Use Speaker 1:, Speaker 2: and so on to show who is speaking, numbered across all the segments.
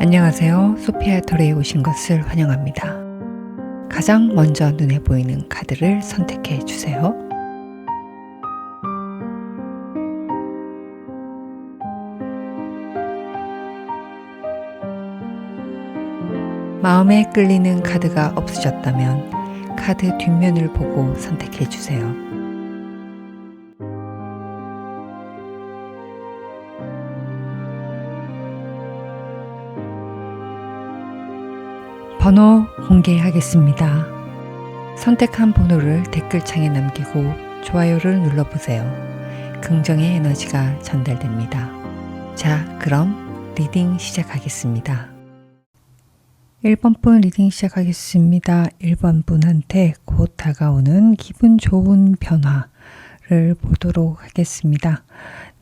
Speaker 1: 안녕하세요. 소피아토리에 오신 것을 환영합니다. 가장 먼저 눈에 보이는 카드를 선택해 주세요. 마음에 끌리는 카드가 없으셨다면 카드 뒷면을 보고 선택해 주세요. 번호 공개하겠습니다. 선택한 번호를 댓글창에 남기고 좋아요를 눌러보세요. 긍정의 에너지가 전달됩니다. 자, 그럼 리딩 시작하겠습니다. 1번 분 리딩 시작하겠습니다. 1번 분한테 곧 다가오는 기분 좋은 변화를 보도록 하겠습니다.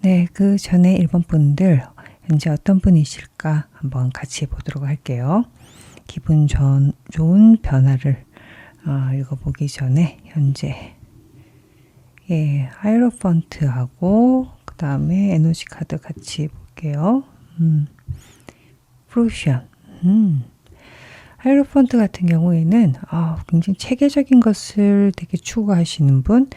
Speaker 1: 네, 그 전에 1번 분들 현재 어떤 분이실까 한번 같이 보도록 할게요. 기분 좋은 변화를 읽어보기 전에 현재 하이로펀트하고 그 다음에 에너지 카드 같이 볼게요. 프루션. 하이로펀트 같은 경우에는 굉장히 체계적인 것을 되게 추구하시는 분,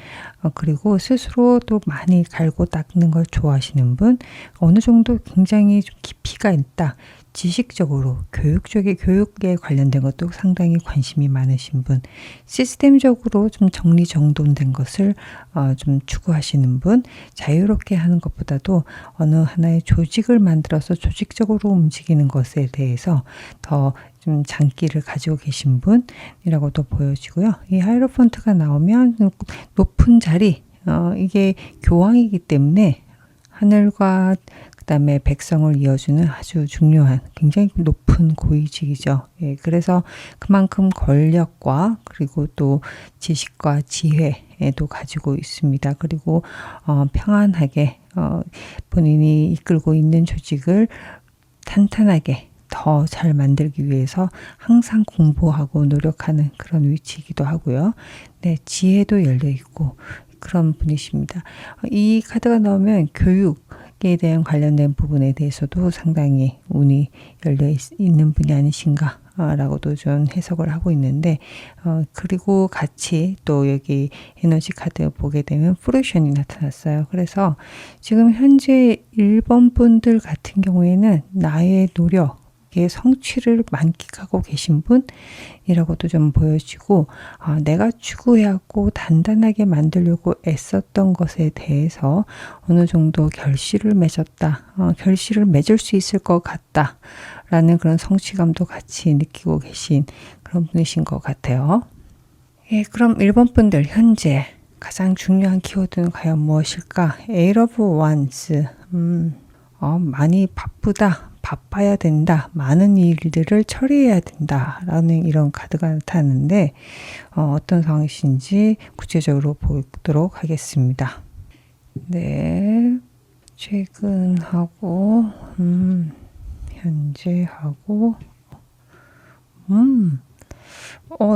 Speaker 1: 그리고 스스로 또 많이 갈고 닦는 걸 좋아하시는 분, 어느 정도 굉장히 좀 깊이가 있다. 지식적으로 교육에 관련된 것도 상당히 관심이 많으신 분, 시스템적으로 좀 정리정돈된 것을 좀 추구하시는 분, 자유롭게 하는 것보다도 어느 하나의 조직을 만들어서 조직적으로 움직이는 것에 대해서 더 좀 장기를 가지고 계신 분이라고도 보여지고요. 이 하이로펀트가 나오면 높은 자리, 이게 교황이기 때문에 하늘과 그 다음에 백성을 이어주는 아주 중요한 굉장히 높은 고위직이죠. 그래서 그만큼 권력과 그리고 또 지식과 지혜도 가지고 있습니다. 그리고 평안하게 본인이 이끌고 있는 조직을 탄탄하게 더 잘 만들기 위해서 항상 공부하고 노력하는 그런 위치이기도 하고요. 네, 지혜도 열려 있고 그런 분이십니다. 이 카드가 나오면 교육에 대한 관련된 부분에 대해서도 상당히 운이 열려 있는 분이 아니신가 라고도 좀 해석을 하고 있는데, 그리고 같이 또 여기 에너지 카드 보게 되면 프루션이 나타났어요. 그래서 지금 현재 1번 분들 같은 경우에는 나의 노력, 성취를 만끽하고 계신 분이라고도 좀 보여지고, 내가 추구해왔고 단단하게 만들려고 애썼던 것에 대해서 어느 정도 결실을 맺었다, 결실을 맺을 수 있을 것 같다 라는 그런 성취감도 같이 느끼고 계신 그런 분이신 것 같아요. 그럼 1번 분들 현재 가장 중요한 키워드는 과연 무엇일까? Eight of Wands. 많이 바빠야 된다. 많은 일들을 처리해야 된다. 라는 이런 카드가 나타나는데, 어떤 상황이신지 구체적으로 보도록 하겠습니다. 네. 최근하고, 현재하고,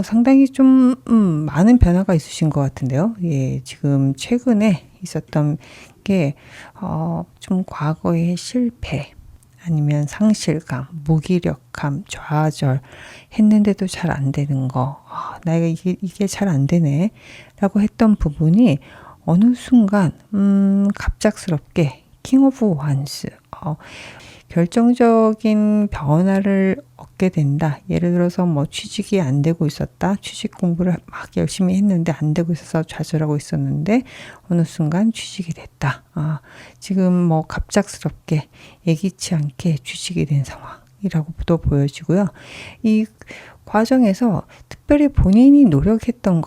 Speaker 1: 상당히 좀, 많은 변화가 있으신 것 같은데요. 지금 최근에 있었던 게, 좀 과거의 실패, 아니면 상실감, 무기력함, 좌절 했는데도 잘 안 되는 거, 나이가 이게 잘 안 되네 라고 했던 부분이 어느 순간 갑작스럽게 킹 오브 원스, 결정적인 변화를 얻게 된다. 예를 들어서 취직이 안 되고 있었다. 취직 공부를 막 열심히 했는데 안 되고 있어서 좌절하고 있었는데 어느 순간 취직이 됐다. 지금 갑작스럽게 예기치 않게 취직이 된 상황이라고도 보여지고요. 이 과정에서 특별히 본인이 노력했던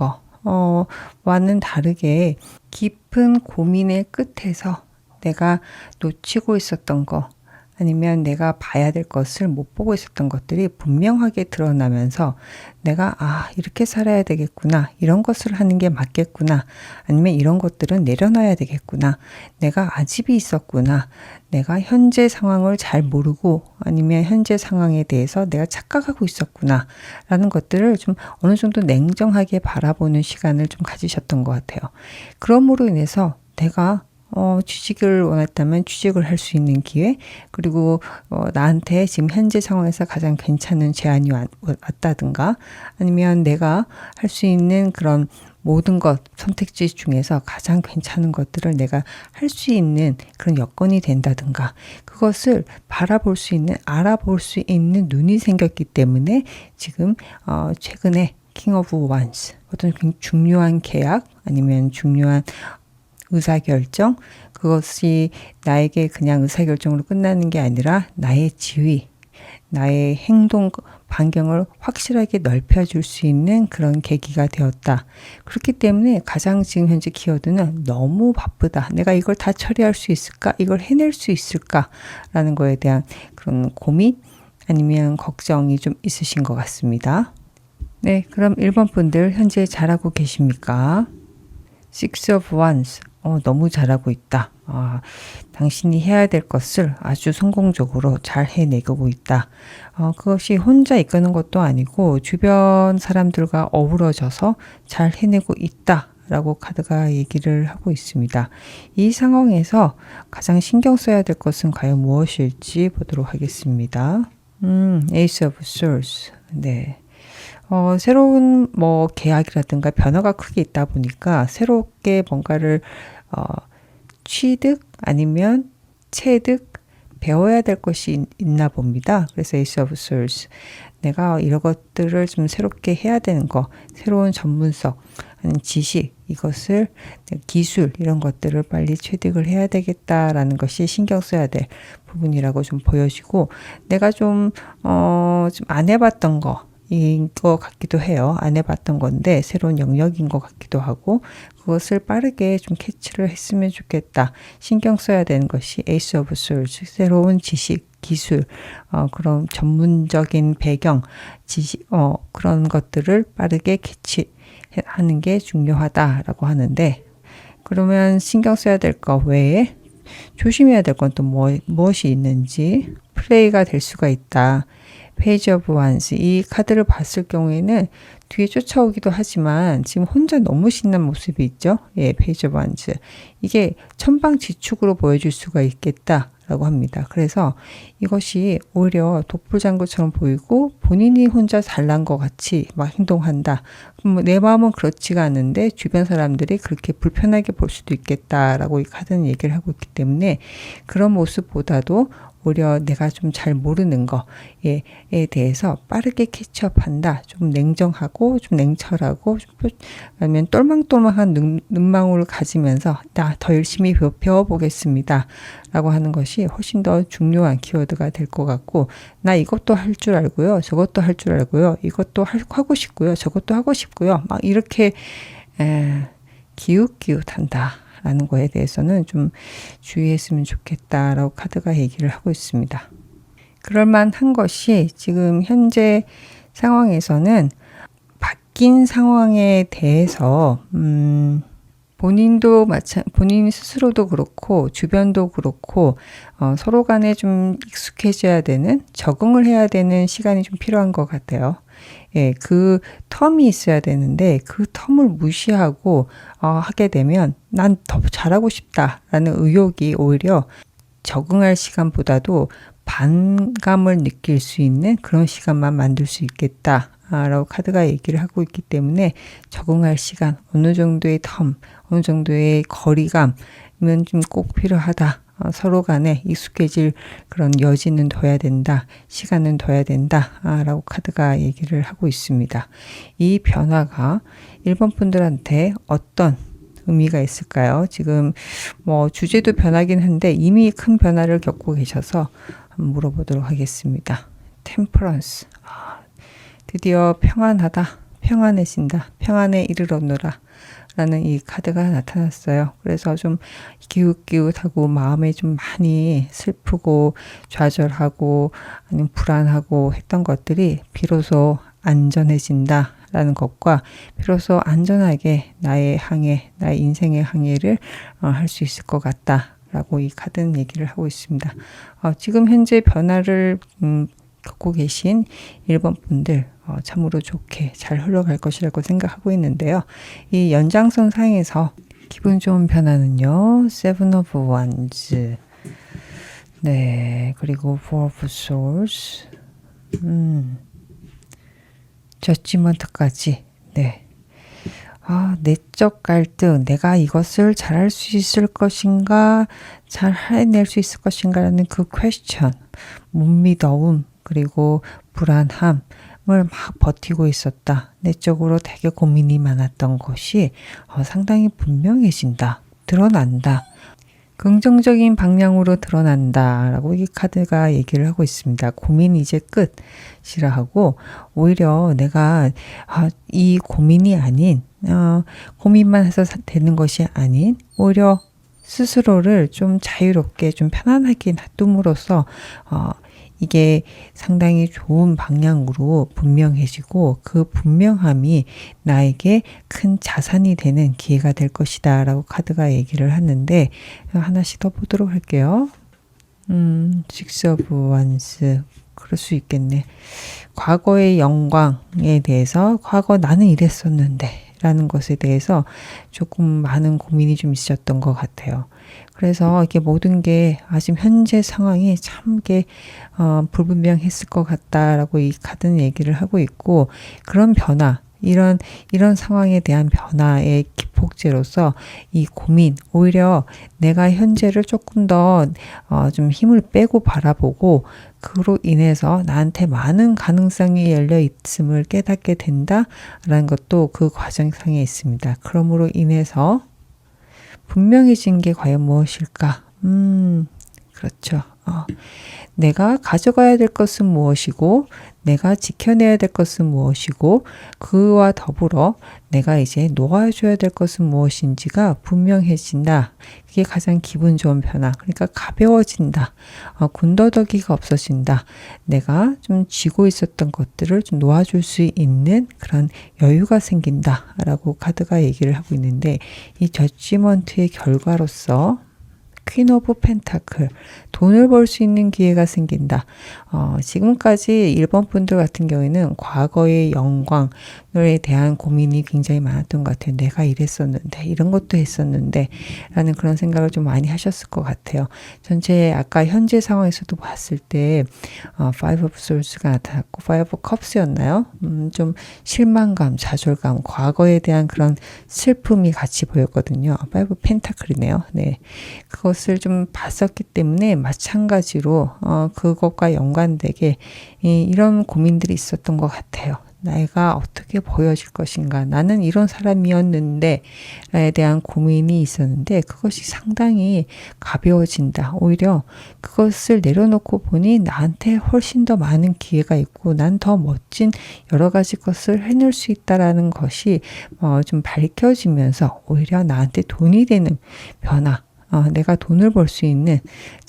Speaker 1: 와는 다르게 깊은 고민의 끝에서 내가 놓치고 있었던 거, 아니면 내가 봐야 될 것을 못 보고 있었던 것들이 분명하게 드러나면서 내가 이렇게 살아야 되겠구나, 이런 것을 하는 게 맞겠구나, 아니면 이런 것들은 내려놔야 되겠구나, 내가 아집이 있었구나, 내가 현재 상황을 잘 모르고 아니면 현재 상황에 대해서 내가 착각하고 있었구나 라는 것들을 좀 어느 정도 냉정하게 바라보는 시간을 좀 가지셨던 것 같아요. 그러므로 인해서 내가 취직을 원했다면 취직을 할 수 있는 기회, 그리고 나한테 지금 현재 상황에서 가장 괜찮은 제안이 왔다든가, 아니면 내가 할 수 있는 그런 모든 것 선택지 중에서 가장 괜찮은 것들을 내가 할 수 있는 그런 여건이 된다든가, 그것을 바라볼 수 있는, 알아볼 수 있는 눈이 생겼기 때문에 지금 최근에 킹 오브 원스, 어떤 중요한 계약 아니면 중요한 의사결정, 그것이 나에게 그냥 의사결정으로 끝나는 게 아니라 나의 지위, 나의 행동 반경을 확실하게 넓혀줄 수 있는 그런 계기가 되었다. 그렇기 때문에 가장 지금 현재 키워드는 너무 바쁘다. 내가 이걸 다 처리할 수 있을까? 이걸 해낼 수 있을까? 라는 거에 대한 그런 고민 아니면 걱정이 좀 있으신 것 같습니다. 네, 그럼 1번 분들 현재 잘하고 계십니까? Six of Wands. 너무 잘하고 있다. 당신이 해야 될 것을 아주 성공적으로 잘 해내고 있다. 그것이 혼자 이끄는 것도 아니고 주변 사람들과 어우러져서 잘 해내고 있다. 라고 카드가 얘기를 하고 있습니다. 이 상황에서 가장 신경 써야 될 것은 과연 무엇일지 보도록 하겠습니다. Ace of Swords. 네. 새로운 계약이라든가 변화가 크게 있다 보니까 새롭게 뭔가를 취득 아니면 체득 배워야 될 것이 있나 봅니다. 그래서 Ace of Swords, 내가 이런 것들을 좀 새롭게 해야 되는 거, 새로운 전문성, 아니면 지식, 이것을 기술 이런 것들을 빨리 취득을 해야 되겠다라는 것이 신경 써야 될 부분이라고 좀 보여지고, 내가 좀 안 해봤던 거인 것 같기도 해요. 안 해봤던 건데 새로운 영역인 것 같기도 하고, 그것을 빠르게 좀 캐치를 했으면 좋겠다. 신경 써야 되는 것이 Ace of Swords, 새로운 지식, 기술, 그런 전문적인 배경, 지식, 그런 것들을 빠르게 캐치하는 게 중요하다라고 하는데, 그러면 신경 써야 될 거 외에 조심해야 될 건 또 무엇이 있는지, 플레이가 될 수가 있다. 페이지 오브 원스, 이 카드를 봤을 경우에는 뒤에 쫓아오기도 하지만 지금 혼자 너무 신난 모습이 있죠. 예, 페이지 오브 원스. 이게 천방지축으로 보여줄 수가 있겠다라고 합니다. 그래서 이것이 오히려 독불장구처럼 보이고 본인이 혼자 잘난 것 같이 막 행동한다. 내 마음은 그렇지가 않은데 주변 사람들이 그렇게 불편하게 볼 수도 있겠다라고 이 카드는 얘기를 하고 있기 때문에, 그런 모습보다도 오히려 내가 좀 잘 모르는 거에 대해서 빠르게 캐치업한다. 좀 냉정하고 좀 냉철하고 아니면 똘망똘망한 눈망울을 가지면서 나 더 열심히 배워보겠습니다. 라고 하는 것이 훨씬 더 중요한 키워드가 될 것 같고, 나 이것도 할 줄 알고요. 저것도 할 줄 알고요. 이것도 하고 싶고요. 저것도 하고 싶고요. 막 이렇게 기웃기웃한다. 라는 거에 대해서는 좀 주의했으면 좋겠다라고 카드가 얘기를 하고 있습니다. 그럴만한 것이 지금 현재 상황에서는 바뀐 상황에 대해서 본인 스스로도 그렇고 주변도 그렇고 서로 간에 좀 익숙해져야 되는, 적응을 해야 되는 시간이 좀 필요한 것 같아요. 예, 그 텀이 있어야 되는데 그 텀을 무시하고 하게 되면 난 더 잘하고 싶다라는 의욕이 오히려 적응할 시간보다도 반감을 느낄 수 있는 그런 시간만 만들 수 있겠다. 라고 카드가 얘기를 하고 있기 때문에 적응할 시간, 어느 정도의 텀, 어느 정도의 거리감은 좀 꼭 필요하다. 서로 간에 익숙해질 그런 여지는 둬야 된다. 시간은 둬야 된다. 라고 카드가 얘기를 하고 있습니다. 이 변화가 1번 분들한테 어떤 의미가 있을까요? 지금 주제도 변하긴 한데 이미 큰 변화를 겪고 계셔서 한번 물어보도록 하겠습니다. 템퍼런스. 드디어 평안하다, 평안해진다, 평안에 이르렀노라 라는 이 카드가 나타났어요. 그래서 좀 기웃기웃하고 마음에 좀 많이 슬프고 좌절하고 아니면 불안하고 했던 것들이 비로소 안전해진다 라는 것과, 비로소 안전하게 나의 항해, 나의 인생의 항해를 할 수 있을 것 같다 라고 이 카드는 얘기를 하고 있습니다. 지금 현재 변화를 겪고 계신 1번 분들 참으로 좋게 잘 흘러갈 것이라고 생각하고 있는데요. 이 연장선 상에서 기분 좋은 변화는요. Seven of Wands. 네, 그리고 Four of Swords. 저지먼트까지. 네. 내적 갈등, 내가 이것을 잘할 수 있을 것인가, 잘 해낼 수 있을 것인가라는 그 퀘스천, 못믿어움, 그리고 불안함을 막 버티고 있었다. 내적으로 되게 고민이 많았던 것이 상당히 분명해진다. 드러난다. 긍정적인 방향으로 드러난다 라고 이 카드가 얘기를 하고 있습니다. 고민 이제 끝이라 하고 오히려 내가 이 고민이 아닌 고민만 해서 되는 것이 아닌 오히려 스스로를 좀 자유롭게 좀 편안하게 놔둠으로써 이게 상당히 좋은 방향으로 분명해지고 그 분명함이 나에게 큰 자산이 되는 기회가 될 것이다 라고 카드가 얘기를 하는데 하나씩 더 보도록 할게요. Six of Wands. 그럴 수 있겠네. 과거의 영광에 대해서 과거 나는 이랬었는데 라는 것에 대해서 조금 많은 고민이 좀 있었던 것 같아요. 그래서 이게 모든 게 지금 현재 상황이 참 이게 불분명했을 것 같다라고 이 카드는 얘기를 하고 있고 그런 변화 이런 상황에 대한 변화의 기폭제로서 이 고민 오히려 내가 현재를 조금 더 좀 힘을 빼고 바라보고 그로 인해서 나한테 많은 가능성이 열려 있음을 깨닫게 된다라는 것도 그 과정상에 있습니다. 그러므로 인해서 분명해진 게 과연 무엇일까? 그렇죠. 내가 가져가야 될 것은 무엇이고 내가 지켜내야 될 것은 무엇이고 그와 더불어 내가 이제 놓아줘야 될 것은 무엇인지가 분명해진다. 그게 가장 기분 좋은 변화. 그러니까 가벼워진다. 군더더기가 없어진다. 내가 좀 쥐고 있었던 것들을 좀 놓아줄 수 있는 그런 여유가 생긴다. 라고 카드가 얘기를 하고 있는데 이 저지먼트의 결과로서 퀸 오브 펜타클, 돈을 벌 수 있는 기회가 생긴다. 지금까지 일본 분들 같은 경우에는 과거의 영광에 대한 고민이 굉장히 많았던 것 같아요. 내가 이랬었는데, 이런 것도 했었는데, 라는 그런 생각을 좀 많이 하셨을 것 같아요. 전체 아까 현재 상황에서도 봤을 때, Five of Swords가 나타났고, Five of Cups였나요? 좀 실망감, 좌절감, 과거에 대한 그런 슬픔이 같이 보였거든요. Five of Pentacle이네요. 네. 그것을 좀 봤었기 때문에 마찬가지로 그것과 연관되게 이런 고민들이 있었던 것 같아요. 내가 어떻게 보여질 것인가 나는 이런 사람이었는데 에 대한 고민이 있었는데 그것이 상당히 가벼워진다. 오히려 그것을 내려놓고 보니 나한테 훨씬 더 많은 기회가 있고 난 더 멋진 여러 가지 것을 해낼 수 있다라는 것이 좀 밝혀지면서 오히려 나한테 돈이 되는 변화 내가 돈을 벌 수 있는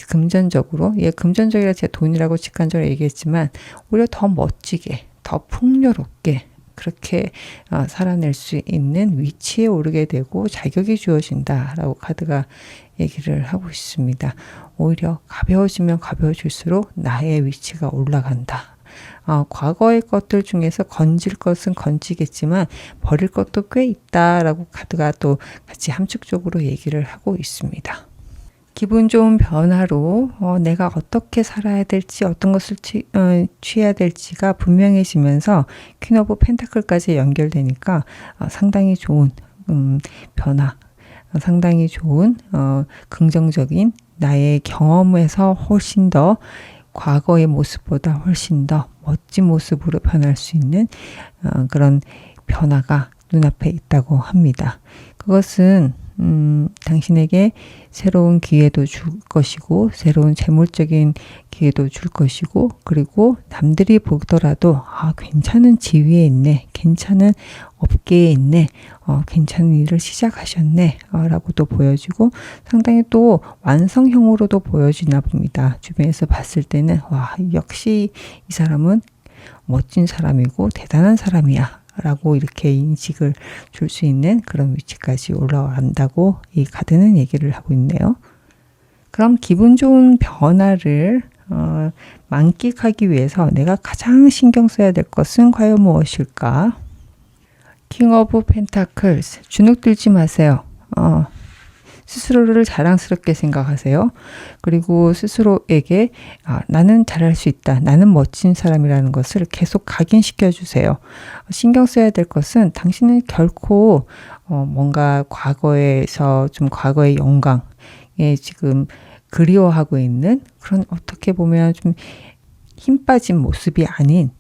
Speaker 1: 금전적으로 금전적이라 제가 돈이라고 직관적으로 얘기했지만 오히려 더 멋지게 더 풍요롭게 그렇게 살아낼 수 있는 위치에 오르게 되고 자격이 주어진다라고 카드가 얘기를 하고 있습니다. 오히려 가벼워지면 가벼워질수록 나의 위치가 올라간다. 과거의 것들 중에서 건질 것은 건지겠지만 버릴 것도 꽤 있다라고 카드가 또 같이 함축적으로 얘기를 하고 있습니다. 기분 좋은 변화로 내가 어떻게 살아야 될지 어떤 것을 취해야 될지가 분명해지면서 퀸 오브 펜타클까지 연결되니까 상당히 좋은 변화 상당히 좋은 긍정적인 나의 경험에서 훨씬 더 과거의 모습보다 훨씬 더 멋진 모습으로 변할 수 있는 그런 변화가 눈앞에 있다고 합니다. 그것은 당신에게 새로운 기회도 줄 것이고 새로운 재물적인 기회도 줄 것이고 그리고 남들이 보더라도 괜찮은 지위에 있네 괜찮은 업계에 있네 괜찮은 일을 시작하셨네 라고도 보여지고 상당히 또 완성형으로도 보여지나 봅니다. 주변에서 봤을 때는 와 역시 이 사람은 멋진 사람이고 대단한 사람이야 라고 이렇게 인식을 줄 수 있는 그런 위치까지 올라간다고 이 카드는 얘기를 하고 있네요. 그럼 기분 좋은 변화를 만끽하기 위해서 내가 가장 신경 써야 될 것은 과연 무엇일까? 킹 오브 펜타클스 주눅 들지 마세요. 스스로를 자랑스럽게 생각하세요. 그리고 스스로에게 나는 잘할 수 있다. 나는 멋진 사람이라는 것을 계속 각인시켜 주세요. 신경 써야 될 것은 당신은 결코 뭔가 과거에서 좀 과거의 영광에 지금 그리워하고 있는 그런 어떻게 보면 좀 힘 빠진 모습이 아닌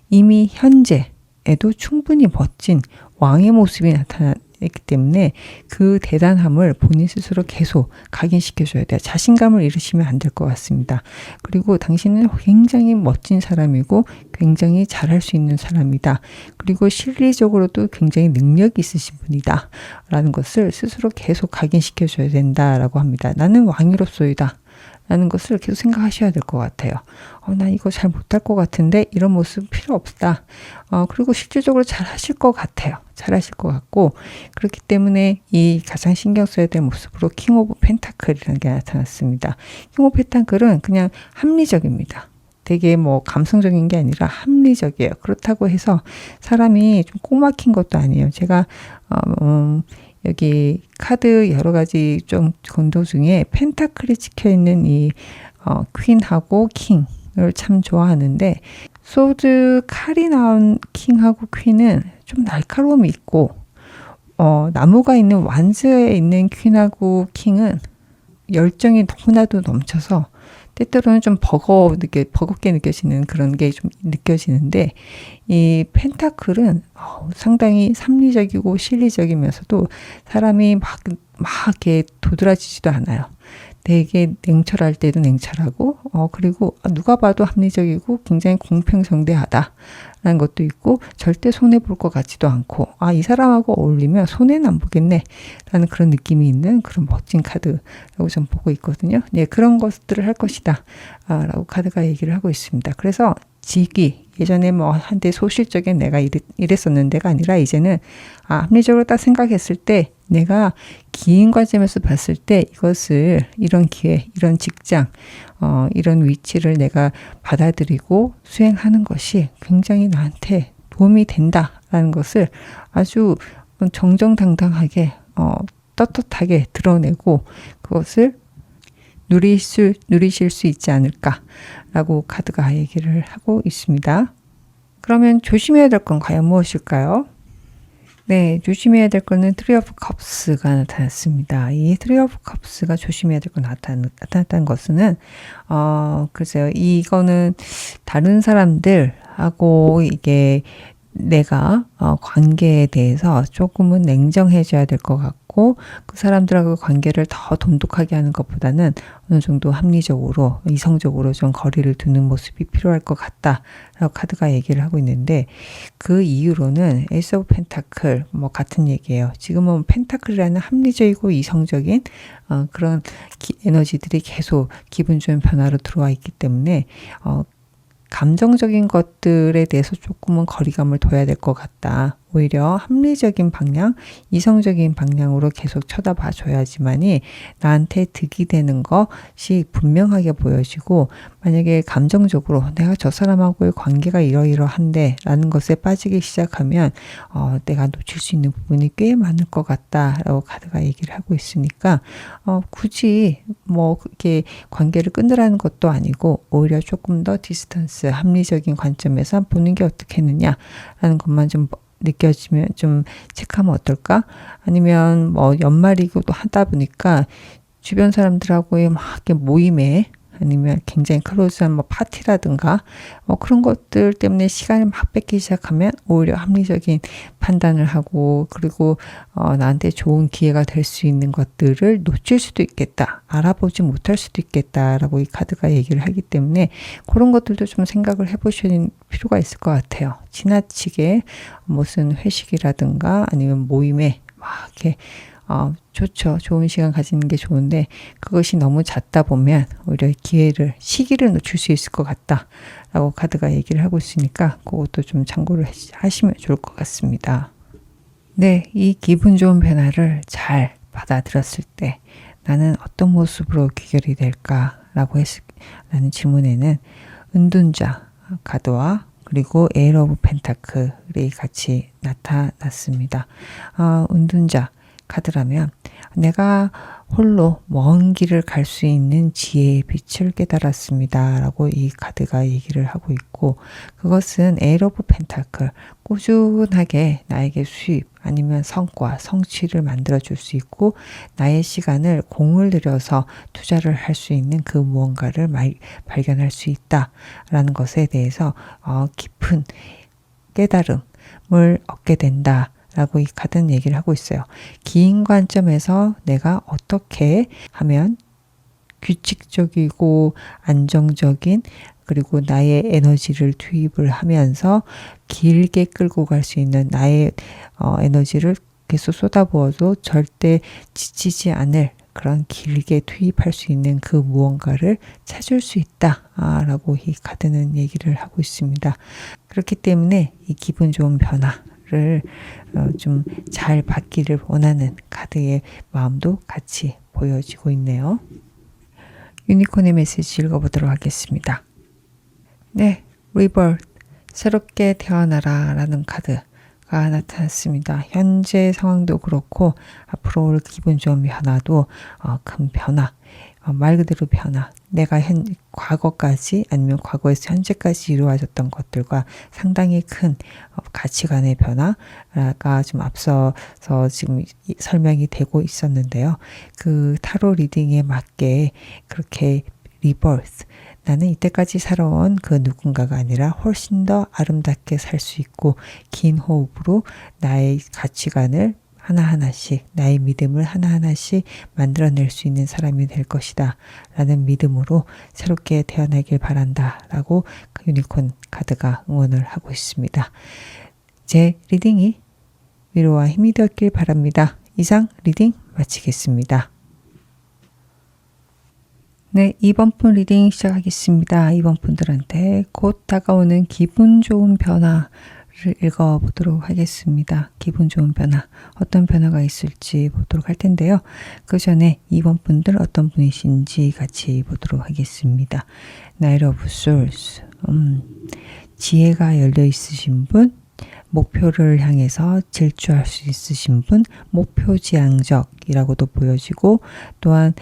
Speaker 1: 이미 현재에도 충분히 멋진 왕의 모습이 나타났기 때문에 그 대단함을 본인 스스로 계속 각인시켜 줘야 돼요. 자신감을 잃으시면 안 될 것 같습니다. 그리고 당신은 굉장히 멋진 사람이고 굉장히 잘할 수 있는 사람이다. 그리고 실리적으로도 굉장히 능력이 있으신 분이다. 라는 것을 스스로 계속 각인시켜 줘야 된다라고 합니다. 나는 왕이로소이다. 라는 것을 계속 생각하셔야 될 것 같아요. 나 이거 잘 못할 것 같은데 이런 모습 필요 없다. 그리고 실질적으로 잘 하실 것 같아요. 잘 하실 것 같고 그렇기 때문에 이 가장 신경 써야 될 모습으로 킹 오브 펜타클이라는 게 나타났습니다. 킹 오브 펜타클은 그냥 합리적입니다. 되게 뭐 감성적인 게 아니라 합리적이에요. 그렇다고 해서 사람이 좀 꼭 막힌 것도 아니에요. 제가 여기 카드 여러 가지 좀 건도 중에 펜타클이 찍혀 있는 이 퀸하고 킹을 참 좋아하는데 소드 칼이 나온 킹하고 퀸은 좀 날카로움이 있고 나무가 있는 완즈에 있는 퀸하고 킹은 열정이 너무나도 넘쳐서 때때로는 좀 버겁게 느껴지는 그런 게 좀 느껴지는데 이 펜타클은 상당히 합리적이고 실리적이면서도 사람이 막 이렇게 도드라지지도 않아요. 되게 냉철할 때도 냉철하고 그리고 누가 봐도 합리적이고 굉장히 공평정대하다라는 것도 있고 절대 손해볼 것 같지도 않고 이 사람하고 어울리면 손해는 안 보겠네 라는 그런 느낌이 있는 그런 멋진 카드라고 좀 보고 있거든요. 네, 그런 것들을 할 것이다 라고 카드가 얘기를 하고 있습니다. 그래서 직위 예전에 뭐 한때 소실적인 내가 이랬었는데가 아니라 이제는 합리적으로 딱 생각했을 때 내가 긴 관점에서 봤을 때 이것을 이런 기회, 이런 직장, 이런 위치를 내가 받아들이고 수행하는 것이 굉장히 나한테 도움이 된다라는 것을 아주 정정당당하게 떳떳하게 드러내고 그것을 누리실 수 있지 않을까라고 카드가 얘기를 하고 있습니다. 그러면 조심해야 될 건 과연 무엇일까요? 네, 조심해야 될 거는 트리 오브 컵스가 나타났습니다. 이 트리 오브 컵스가 조심해야 될 거 나타났다는 것은 글쎄요, 이거는 다른 사람들하고 이게 내가 관계에 대해서 조금은 냉정해져야 될 것 같고 그 사람들하고 관계를 더 돈독하게 하는 것보다는 어느 정도 합리적으로 이성적으로 좀 거리를 두는 모습이 필요할 것 같다라고 카드가 얘기를 하고 있는데 그 이유로는 에이스 오브 펜타클 뭐 같은 얘기예요. 지금은 펜타클이라는 합리적이고 이성적인 그런 에너지들이 계속 기분 좋은 변화로 들어와 있기 때문에 감정적인 것들에 대해서 조금은 거리감을 둬야 될 것 같다. 오히려 합리적인 방향, 이성적인 방향으로 계속 쳐다봐 줘야지만이 나한테 득이 되는 것이 분명하게 보여지고 만약에 감정적으로 내가 저 사람하고의 관계가 이러이러한데 라는 것에 빠지기 시작하면 내가 놓칠 수 있는 부분이 꽤 많을 것 같다라고 카드가 얘기를 하고 있으니까 굳이 뭐 그렇게 관계를 끊으라는 것도 아니고 오히려 조금 더 디스턴스, 합리적인 관점에서 보는 게 어떻겠느냐라는 것만 좀 느껴지면 좀 체크하면 어떨까? 아니면 뭐 연말이기도 하다 보니까 주변 사람들하고의 막 이렇게 모임에 아니면 굉장히 클로즈한 뭐 파티라든가 뭐 그런 것들 때문에 시간을 막 뺏기 시작하면 오히려 합리적인 판단을 하고 그리고 나한테 좋은 기회가 될 수 있는 것들을 놓칠 수도 있겠다. 알아보지 못할 수도 있겠다라고 이 카드가 얘기를 하기 때문에 그런 것들도 좀 생각을 해보실 필요가 있을 것 같아요. 지나치게 무슨 회식이라든가 아니면 모임에 막 이렇게 좋죠. 좋은 시간 가지는 게 좋은데 그것이 너무 잦다 보면 오히려 시기를 놓칠 수 있을 것 같다 라고 카드가 얘기를 하고 있으니까 그것도 좀 참고를 하시면 좋을 것 같습니다. 네, 이 기분 좋은 변화를 잘 받아들였을 때 나는 어떤 모습으로 귀결이 될까라고 라는 질문에는 은둔자 카드와 그리고 에일 오브 펜타클이 같이 나타났습니다. 은둔자 카드라면 내가 홀로 먼 길을 갈 수 있는 지혜의 빛을 깨달았습니다. 라고 이 카드가 얘기를 하고 있고, 그것은 에이트 오브 펜타클, 꾸준하게 나에게 수입 아니면 성과, 성취를 만들어 줄 수 있고, 나의 시간을 공을 들여서 투자를 할 수 있는 그 무언가를 발견할 수 있다라는 것에 대해서 깊은 깨달음을 얻게 된다. 라고 이 카드는 얘기를 하고 있어요. 긴 관점에서 내가 어떻게 하면 규칙적이고 안정적인, 그리고 나의 에너지를 투입을 하면서 길게 끌고 갈 수 있는 나의 에너지를 계속 쏟아부어도 절대 지치지 않을 그런 길게 투입할 수 있는 그 무언가를 찾을 수 있다 라고 이 카드는 얘기를 하고 있습니다. 그렇기 때문에 이 기분 좋은 변화를 좀 잘 받기를 원하는 카드의 마음도 같이 보여지고 있네요. 유니콘의 메시지 읽어보도록 하겠습니다. 네, 리버스, 새롭게 태어나라 라는 카드가 나타났습니다. 현재 상황도 그렇고 앞으로 올 기분 좋은 변화도 큰 변화, 말 그대로 변화, 내가 과거까지 아니면 과거에서 현재까지 이루어졌던 것들과 상당히 큰 가치관의 변화가 좀 앞서서 지금 설명이 되고 있었는데요. 그 타로 리딩에 맞게 그렇게 리버스, 나는 이때까지 살아온 그 누군가가 아니라 훨씬 더 아름답게 살 수 있고 긴 호흡으로 나의 가치관을 하나하나씩, 나의 믿음을 하나하나씩 만들어낼 수 있는 사람이 될 것이다 라는 믿음으로 새롭게 태어나길 바란다 라고 그 유니콘 카드가 응원을 하고 있습니다. 제 리딩이 위로와 힘이 되었길 바랍니다. 이상 리딩 마치겠습니다. 네, 2번 분 리딩 시작하겠습니다. 2번 분들한테 곧 다가오는 기분 좋은 변화를 읽어보도록 하겠습니다. 기분 좋은 변화, 어떤 변화가 있을지 보도록 할 텐데요. 그 전에 2번 분들 어떤 분이신지 같이 보도록 하겠습니다. 나이트 오브 솔스, 지혜가 열려 있으신 분, 목표를 향해서 질주할 수 있으신 분, 목표지향적이라고도 보여지고, 또한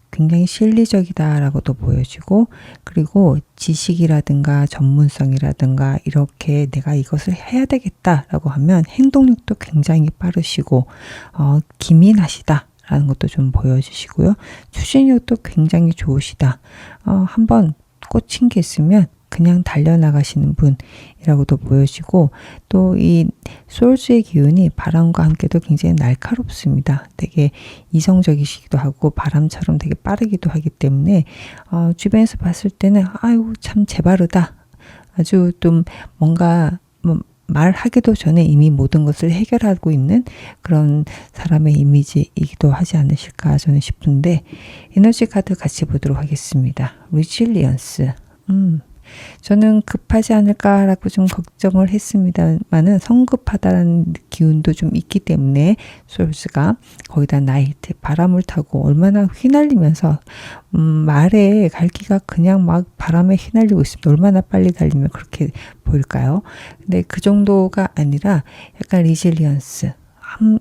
Speaker 1: 굉장히 실리적이다라고도 보여지고, 그리고 지식이라든가 전문성이라든가 이렇게 내가 이것을 해야 되겠다라고 하면 행동력도 굉장히 빠르시고 기민하시다라는 것도 좀 보여주시고요. 추진력도 굉장히 좋으시다. 한번 꽂힌 게 있으면 그냥 달려나가시는 분이라고도 보여지고, 또 이 솔즈의 기운이 바람과 함께도 굉장히 날카롭습니다. 되게 이성적이시기도 하고 바람처럼 되게 빠르기도 하기 때문에 주변에서 봤을 때는 아유 참 재바르다, 아주 좀 뭔가 말하기도 전에 이미 모든 것을 해결하고 있는 그런 사람의 이미지이기도 하지 않으실까 저는 싶은데, 에너지 카드 같이 보도록 하겠습니다. 리질리언스, 저는 급하지 않을까라고 좀 걱정을 했습니다만은 성급하다는 기운도 좀 있기 때문에 솔스가 거기다 나이트, 바람을 타고 얼마나 휘날리면서 말에 갈기가 그냥 막 바람에 휘날리고 있습니다. 얼마나 빨리 달리면 그렇게 보일까요? 근데 그 정도가 아니라 약간 리질리언스,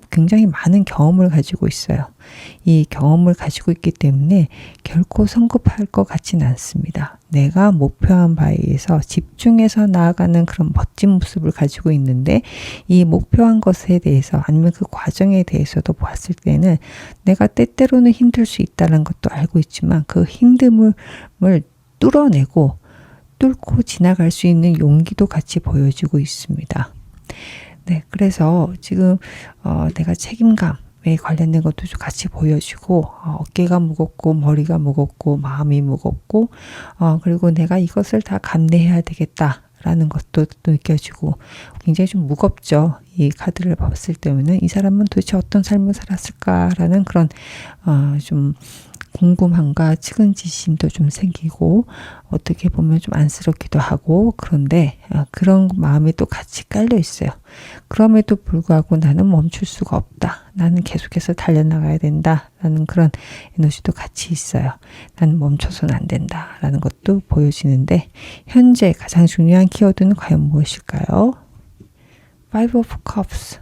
Speaker 1: 굉장히 많은 경험을 가지고 있어요. 이 경험을 가지고 있기 때문에 결코 성급할 것 같지는 않습니다. 내가 목표한 바에 의해서 집중해서 나아가는 그런 멋진 모습을 가지고 있는데, 이 목표한 것에 대해서 아니면 그 과정에 대해서도 봤을 때는 내가 때때로는 힘들 수 있다는 것도 알고 있지만 그 힘듦을 뚫어내고 뚫고 지나갈 수 있는 용기도 같이 보여지고 있습니다. 네, 그래서 지금 내가 책임감에 관련된 것도 좀 같이 보여지고, 어깨가 무겁고 머리가 무겁고 마음이 무겁고, 그리고 내가 이것을 다 감내해야 되겠다라는 것도 느껴지고 굉장히 좀 무겁죠. 이 카드를 봤을 때는 이 사람은 도대체 어떤 삶을 살았을까라는 그런 좀 궁금함과 측은지심도 좀 생기고, 어떻게 보면 좀 안쓰럽기도 하고, 그런데 그런 마음이 또 같이 깔려 있어요. 그럼에도 불구하고 나는 멈출 수가 없다. 나는 계속해서 달려나가야 된다. 라는 그런 에너지도 같이 있어요. 나는 멈춰서는 안 된다. 라는 것도 보여지는데, 현재 가장 중요한 키워드는 과연 무엇일까요? Five of Cups.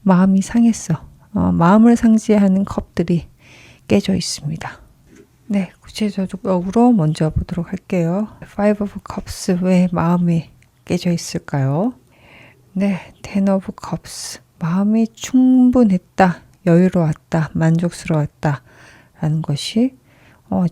Speaker 1: 마음이 상했어. 마음을 상징하는 컵들이 깨져 있습니다. 네, 구체적으로 먼저 보도록 할게요. Five of Cups, 왜 마음이 깨져 있을까요? 네, Ten of Cups, 마음이 충분했다, 여유로웠다, 만족스러웠다 라는 것이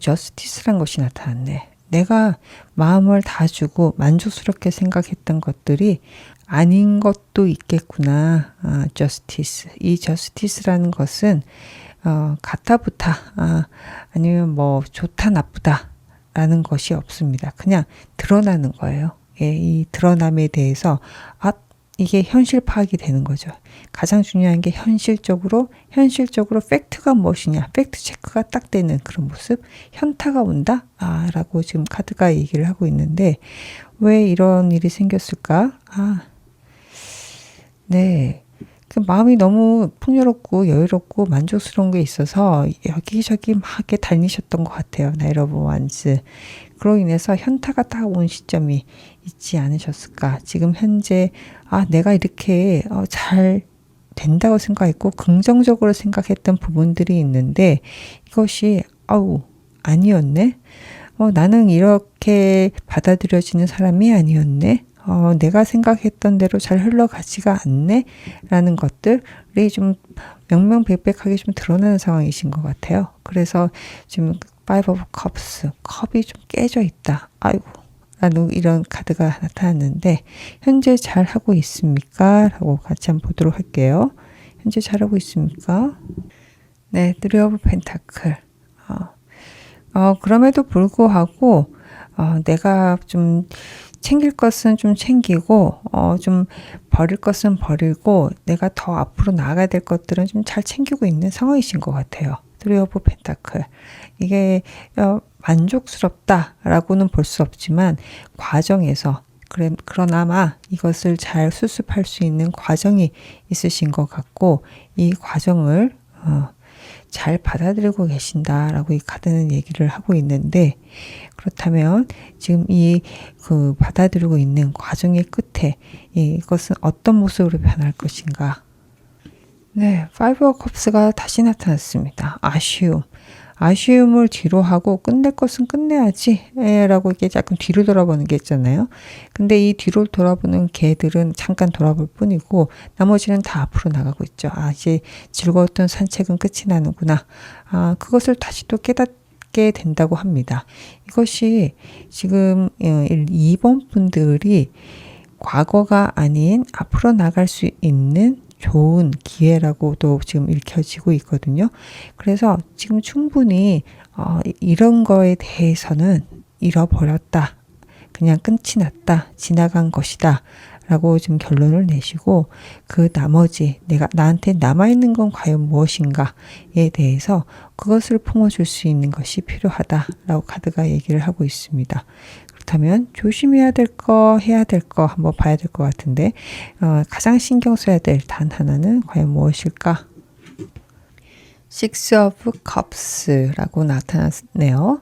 Speaker 1: Justice란 것이 나타났네. 내가 마음을 다 주고 만족스럽게 생각했던 것들이 아닌 것도 있겠구나. Justice. 이 Justice라는 것은 가타부타 아니면 뭐 좋다 나쁘다 라는 것이 없습니다. 그냥 드러나는 거예요. 예, 이 드러남에 대해서 이게 현실 파악이 되는 거죠. 가장 중요한 게 현실적으로 팩트가 무엇이냐, 팩트 체크가 딱 되는 그런 모습, 현타가 온다 라고 지금 카드가 얘기를 하고 있는데, 왜 이런 일이 생겼을까? 네, 그 마음이 너무 풍요롭고 여유롭고 만족스러운 게 있어서 여기저기 막 이렇게 다니셨던 것 같아요. 나이트 오브 원스. 그로 인해서 현타가 딱 온 시점이 있지 않으셨을까. 지금 현재 내가 이렇게 잘 된다고 생각했고 긍정적으로 생각했던 부분들이 있는데 이것이 아니었네. 나는 이렇게 받아들여지는 사람이 아니었네. 내가 생각했던 대로 잘 흘러가지가 않네 라는 것들이 좀 명명백백하게 좀 드러나는 상황이신 것 같아요. 그래서 지금 Five of Cups, 컵이 좀 깨져 있다. 라는 이런 카드가 나타났는데, 현재 잘하고 있습니까? 라고 같이 한번 보도록 할게요. 현재 잘하고 있습니까? 네, Three of Pentacle. 그럼에도 불구하고 내가 좀 챙길 것은 좀 챙기고 좀 버릴 것은 버리고 내가 더 앞으로 나아가야 될 것들은 좀 잘 챙기고 있는 상황이신 것 같아요. Three of Pentacle. 이게 만족스럽다라고는 볼 수 없지만 과정에서 그러나마 이것을 잘 수습할 수 있는 과정이 있으신 것 같고 이 과정을 잘 받아들이고 계신다라고 이 카드는 얘기를 하고 있는데, 그렇다면 지금 그 받아들이고 있는 과정의 끝에 이것은 어떤 모습으로 변할 것인가? 네, Five of Cups가 다시 나타났습니다. 아쉬움을 뒤로 하고 끝낼 것은 끝내야지 라고 이게 약간 뒤로 돌아보는 게 있잖아요. 근데 이 뒤로 돌아보는 개들은 잠깐 돌아볼 뿐이고 나머지는 다 앞으로 나가고 있죠. 이제 즐거웠던 산책은 끝이 나는구나. 그것을 다시 또 깨닫게 된다고 합니다. 이것이 지금 2번 분들이 과거가 아닌 앞으로 나갈 수 있는 좋은 기회라고도 지금 읽혀지고 있거든요. 그래서 지금 충분히 이런 거에 대해서는 잃어버렸다. 그냥 끝이 났다. 지나간 것이다. 라고 지금 결론을 내시고 그 나머지 나한테 남아있는 건 과연 무엇인가에 대해서 그것을 품어줄 수 있는 것이 필요하다라고 카드가 얘기를 하고 있습니다. 그렇다면 조심해야 될 거, 해야 될 거 한번 봐야 될 것 같은데 가장 신경 써야 될 단 하나는 과연 무엇일까? Six of Cups라고 나타났네요.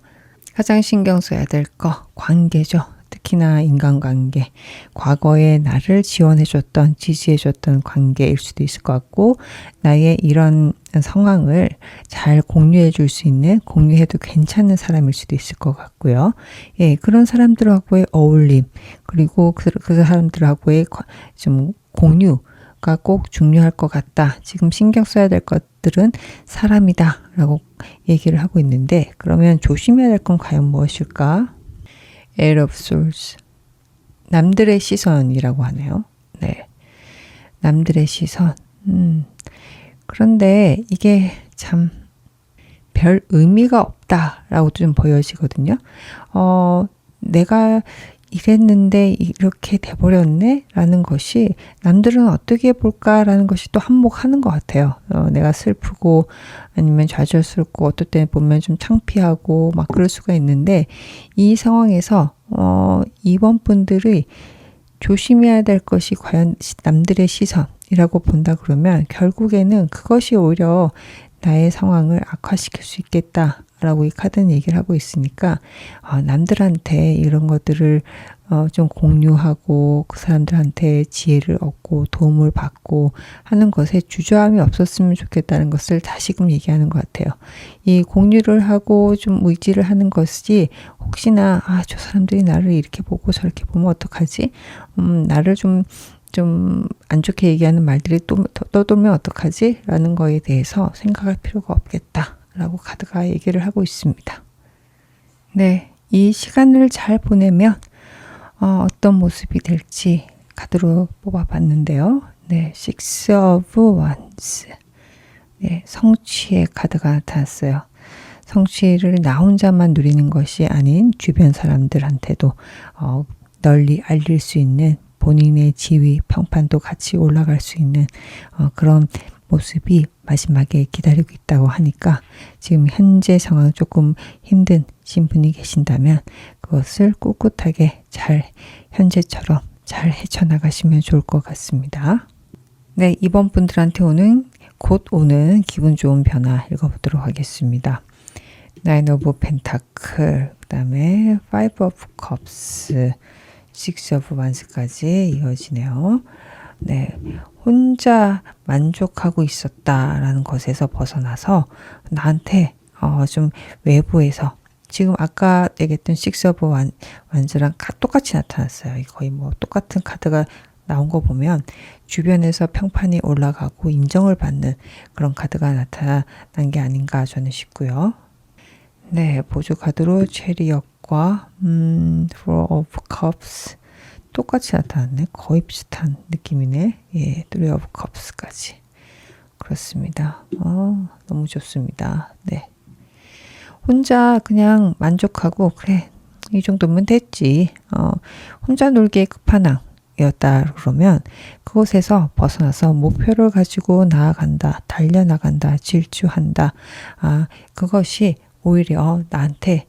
Speaker 1: 가장 신경 써야 될 거, 관계죠. 특히나 인간관계, 과거에 나를 지원해줬던, 지지해줬던 관계일 수도 있을 것 같고 나의 이런 상황을 잘 공유해 줄 수 있는, 공유해도 괜찮은 사람일 수도 있을 것 같고요. 예, 그런 사람들하고의 어울림, 그리고 그 사람들하고의 좀 공유가 꼭 중요할 것 같다. 지금 신경 써야 될 것들은 사람이다 라고 얘기를 하고 있는데, 그러면 조심해야 될 건 과연 무엇일까? Eight of Swords. 남들의 시선이라고 하네요. 네. 남들의 시선. 그런데 이게 참 별 의미가 없다라고 좀 보여지거든요. 내가 이랬는데 이렇게 돼버렸네? 라는 것이 남들은 어떻게 볼까라는 것이 또 한몫하는 것 같아요. 내가 슬프고 아니면 좌절스럽고 어떨 때 보면 좀 창피하고 막 그럴 수가 있는데 이 상황에서 이번 분들이 조심해야 될 것이 과연 남들의 시선이라고 본다 그러면 결국에는 그것이 오히려 나의 상황을 악화시킬 수 있겠다라는 라고 이 카드는 얘기를 하고 있으니까 남들한테 이런 것들을 좀 공유하고 그 사람들한테 지혜를 얻고 도움을 받고 하는 것에 주저함이 없었으면 좋겠다는 것을 다시금 얘기하는 것 같아요. 이 공유를 하고 좀 의지를 하는 것이 혹시나 저 사람들이 나를 이렇게 보고 저렇게 보면 어떡하지? 나를 좀 안 좋게 얘기하는 말들이 또 떠돌면 어떡하지? 라는 거에 대해서 생각할 필요가 없겠다 라고 카드가 얘기를 하고 있습니다. 네, 이 시간을 잘 보내면 어떤 모습이 될지 카드로 뽑아봤는데요. 네, Six of Wands. 네, 성취의 카드가 나타났어요. 성취를 나 혼자만 누리는 것이 아닌 주변 사람들한테도 널리 알릴 수 있는 본인의 지위, 평판도 같이 올라갈 수 있는 그런 모습이 마지막에 기다리고 있다고 하니까 지금 현재 상황 조금 힘드신 분이 계신다면 그것을 꿋꿋하게 잘 현재처럼 잘 헤쳐나가시면 좋을 것 같습니다. 네, 이번 분들한테 곧 오는 기분 좋은 변화 읽어보도록 하겠습니다. Nine of Pentacle, 그 다음에 Five of Cups, Six of Wands까지 이어지네요. 네, 혼자 만족하고 있었다라는 것에서 벗어나서 나한테 좀 외부에서 지금 아까 얘기했던 Six of Wands랑 똑같이 나타났어요. 거의 뭐 똑같은 카드가 나온 거 보면 주변에서 평판이 올라가고 인정을 받는 그런 카드가 나타난 게 아닌가 저는 싶고요. 네, 보조 카드로 체리엇과 Four of Cups 똑같이 나타났네. 거의 비슷한 느낌이네. 예, Three of Cups까지. 그렇습니다. 너무 좋습니다. 네. 혼자 그냥 만족하고 그래 이 정도면 됐지. 혼자 놀기의 끝판왕이었다 그러면 그곳에서 벗어나서 목표를 가지고 나아간다. 달려나간다. 질주한다. 그것이 오히려 나한테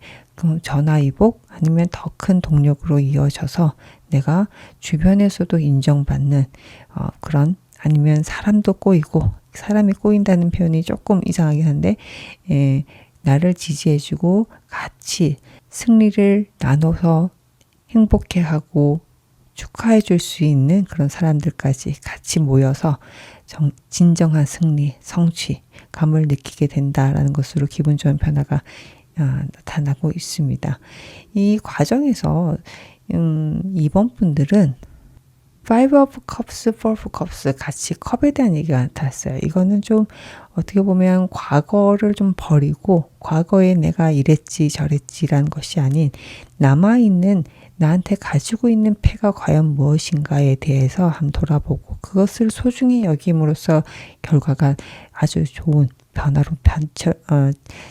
Speaker 1: 전화위복 아니면 더 큰 동력으로 이어져서 내가 주변에서도 인정받는 그런 아니면 사람도 꼬이고 사람이 꼬인다는 표현이 조금 이상하긴 한데 나를 지지해주고 같이 승리를 나눠서 행복해하고 축하해 줄 수 있는 그런 사람들까지 같이 모여서 진정한 승리, 성취감을 느끼게 된다라는 것으로 기분 좋은 변화가 나타나고 있습니다. 이 과정에서 이번 분들은 Five of Cups, Four of Cups 같이 컵에 대한 얘기가 나타났어요. 이거는 좀 어떻게 보면 과거를 좀 버리고 과거에 내가 이랬지 저랬지라는 것이 아닌 남아있는 나한테 가지고 있는 패가 과연 무엇인가에 대해서 한번 돌아보고 그것을 소중히 여김으로써 결과가 아주 좋은 변화로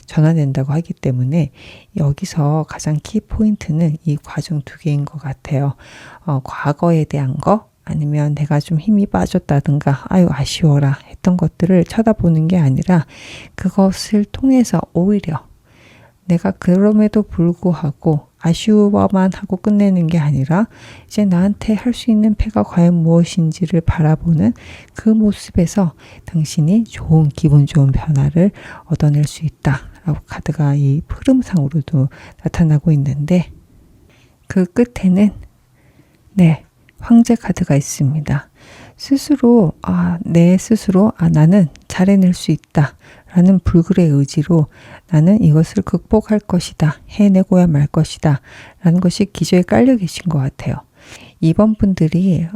Speaker 1: 전환된다고 하기 때문에 여기서 가장 키포인트는 이 과정 두 개인 것 같아요. 과거에 대한 거 아니면 내가 좀 힘이 빠졌다든가 아유 아쉬워라 했던 것들을 쳐다보는 게 아니라 그것을 통해서 오히려 내가 그럼에도 불구하고 아쉬워만 하고 끝내는 게 아니라 이제 나한테 할 수 있는 패가 과연 무엇인지를 바라보는 그 모습에서 당신이 좋은 기분 좋은 변화를 얻어낼 수 있다라고 카드가 이 흐름상으로도 나타나고 있는데 그 끝에는 네, 황제 카드가 있습니다. 스스로 내 스스로 나는 잘 해낼 수 있다 라는 불굴의 의지로 나는 이것을 극복할 것이다. 해내고야 말 것이다. 라는 것이 기저에 깔려 계신 것 같아요. 이번 분들이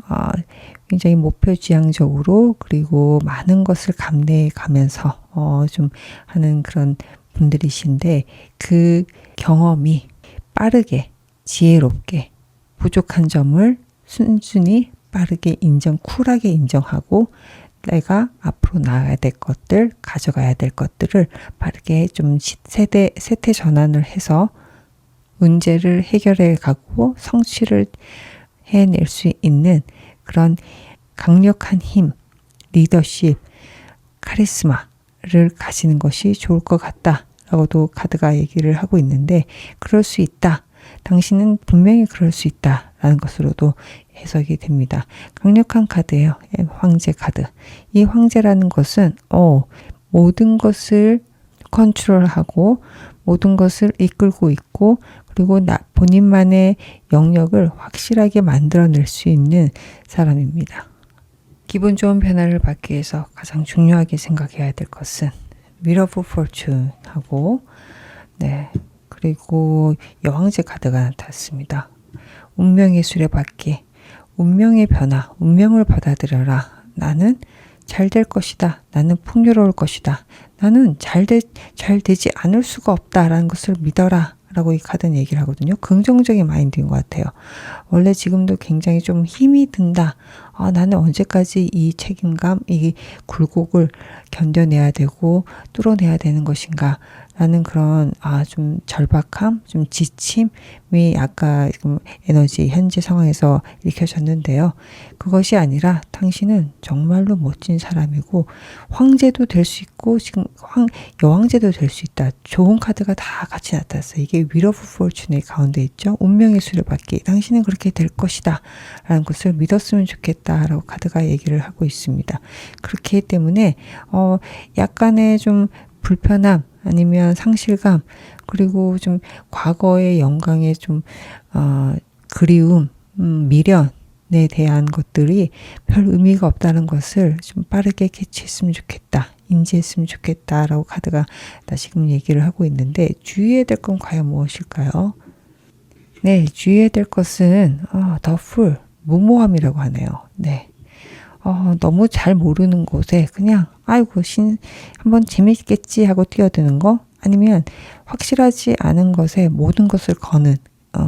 Speaker 1: 굉장히 목표지향적으로 그리고 많은 것을 감내해 가면서 좀 하는 그런 분들이신데 그 경험이 빠르게 지혜롭게 부족한 점을 순순히 빠르게 쿨하게 인정하고 내가 앞으로 나아가야 될 것들, 가져가야 될 것들을 빠르게 좀 세대 전환을 해서 문제를 해결해 가고 성취를 해낼 수 있는 그런 강력한 힘, 리더십, 카리스마를 가지는 것이 좋을 것 같다라고도 카드가 얘기를 하고 있는데 그럴 수 있다. 당신은 분명히 그럴 수 있다라는 것으로도 해석이 됩니다. 강력한 카드예요. 황제 카드. 이 황제라는 것은 모든 것을 컨트롤하고 모든 것을 이끌고 있고 그리고 본인만의 영역을 확실하게 만들어낼 수 있는 사람입니다. 기분 좋은 변화를 받기 위해서 가장 중요하게 생각해야 될 것은 Wheel of Fortune 하고 그리고 여왕제 카드가 나타났습니다. 운명의 수레바퀴, 운명의 변화, 운명을 받아들여라. 나는 잘 될 것이다. 나는 풍요로울 것이다. 나는 잘 되지 않을 수가 없다라는 것을 믿어라. 라고 이 카드는 얘기를 하거든요. 긍정적인 마인드인 것 같아요. 원래 지금도 굉장히 좀 힘이 든다. 나는 언제까지 이 책임감, 이 굴곡을 견뎌내야 되고 뚫어내야 되는 것인가 라는 그런 좀 절박함, 좀 지침이 아까 지금 에너지 현재 상황에서 읽혀졌는데요. 그것이 아니라 당신은 정말로 멋진 사람이고 황제도 될 수 있고 지금 여왕제도 될 수 있다. 좋은 카드가 다 같이 나타났어요. 이게 Wheel of Fortune의 가운데 있죠. 운명의 수레바퀴. 당신은 그렇게 될 것이다. 라는 것을 믿었으면 좋겠다. 라고 카드가 얘기를 하고 있습니다. 그렇기 때문에 약간의 좀 불편함 아니면 상실감 그리고 좀 과거의 영광의 좀 그리움, 미련에 대한 것들이 별 의미가 없다는 것을 좀 빠르게 캐치했으면 좋겠다. 인지했으면 좋겠다라고 카드가 다시금 얘기를 하고 있는데 주의해야 될 건 과연 무엇일까요? 네, 주의해야 될 것은 The Fool, 무모함이라고 하네요. 네. 너무 잘 모르는 곳에 그냥 아이고 한번 재밌겠지 하고 뛰어드는 거 아니면 확실하지 않은 것에 모든 것을 거는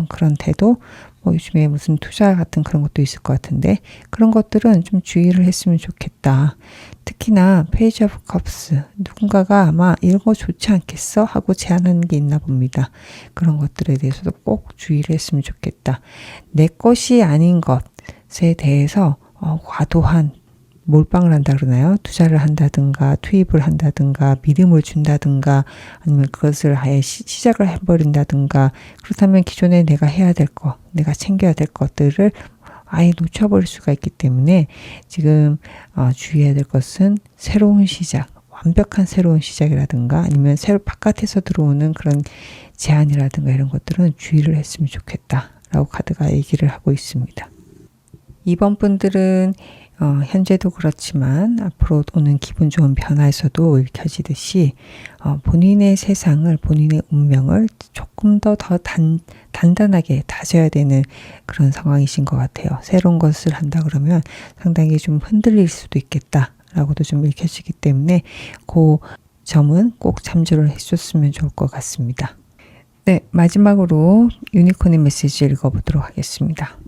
Speaker 1: 그런 태도 요즘에 무슨 투자 같은 그런 것도 있을 것 같은데 그런 것들은 좀 주의를 했으면 좋겠다. 특히나 페이지 오브 컵스 누군가가 아마 이런 거 좋지 않겠어? 하고 제안하는 게 있나 봅니다. 그런 것들에 대해서도 꼭 주의를 했으면 좋겠다. 내 것이 아닌 것에 대해서 과도한 몰빵을 한다 그러나요? 투자를 한다든가 투입을 한다든가 믿음을 준다든가 아니면 그것을 아예 시작을 해버린다든가 그렇다면 기존에 내가 해야 될 것, 내가 챙겨야 될 것들을 아예 놓쳐버릴 수가 있기 때문에 지금 주의해야 될 것은 새로운 시작, 완벽한 새로운 시작이라든가 아니면 새로 바깥에서 들어오는 그런 제안이라든가 이런 것들은 주의를 했으면 좋겠다라고 카드가 얘기를 하고 있습니다. 이번 분들은 현재도 그렇지만 앞으로 오는 기분 좋은 변화에서도 읽혀지듯이 본인의 세상을 본인의 운명을 조금 더 단단하게 다져야 되는 그런 상황이신 것 같아요. 새로운 것을 한다 그러면 상당히 좀 흔들릴 수도 있겠다라고도 좀 읽혀지기 때문에 그 점은 꼭 참조를 해줬으면 좋을 것 같습니다. 네, 마지막으로 유니콘의 메시지 읽어보도록 하겠습니다.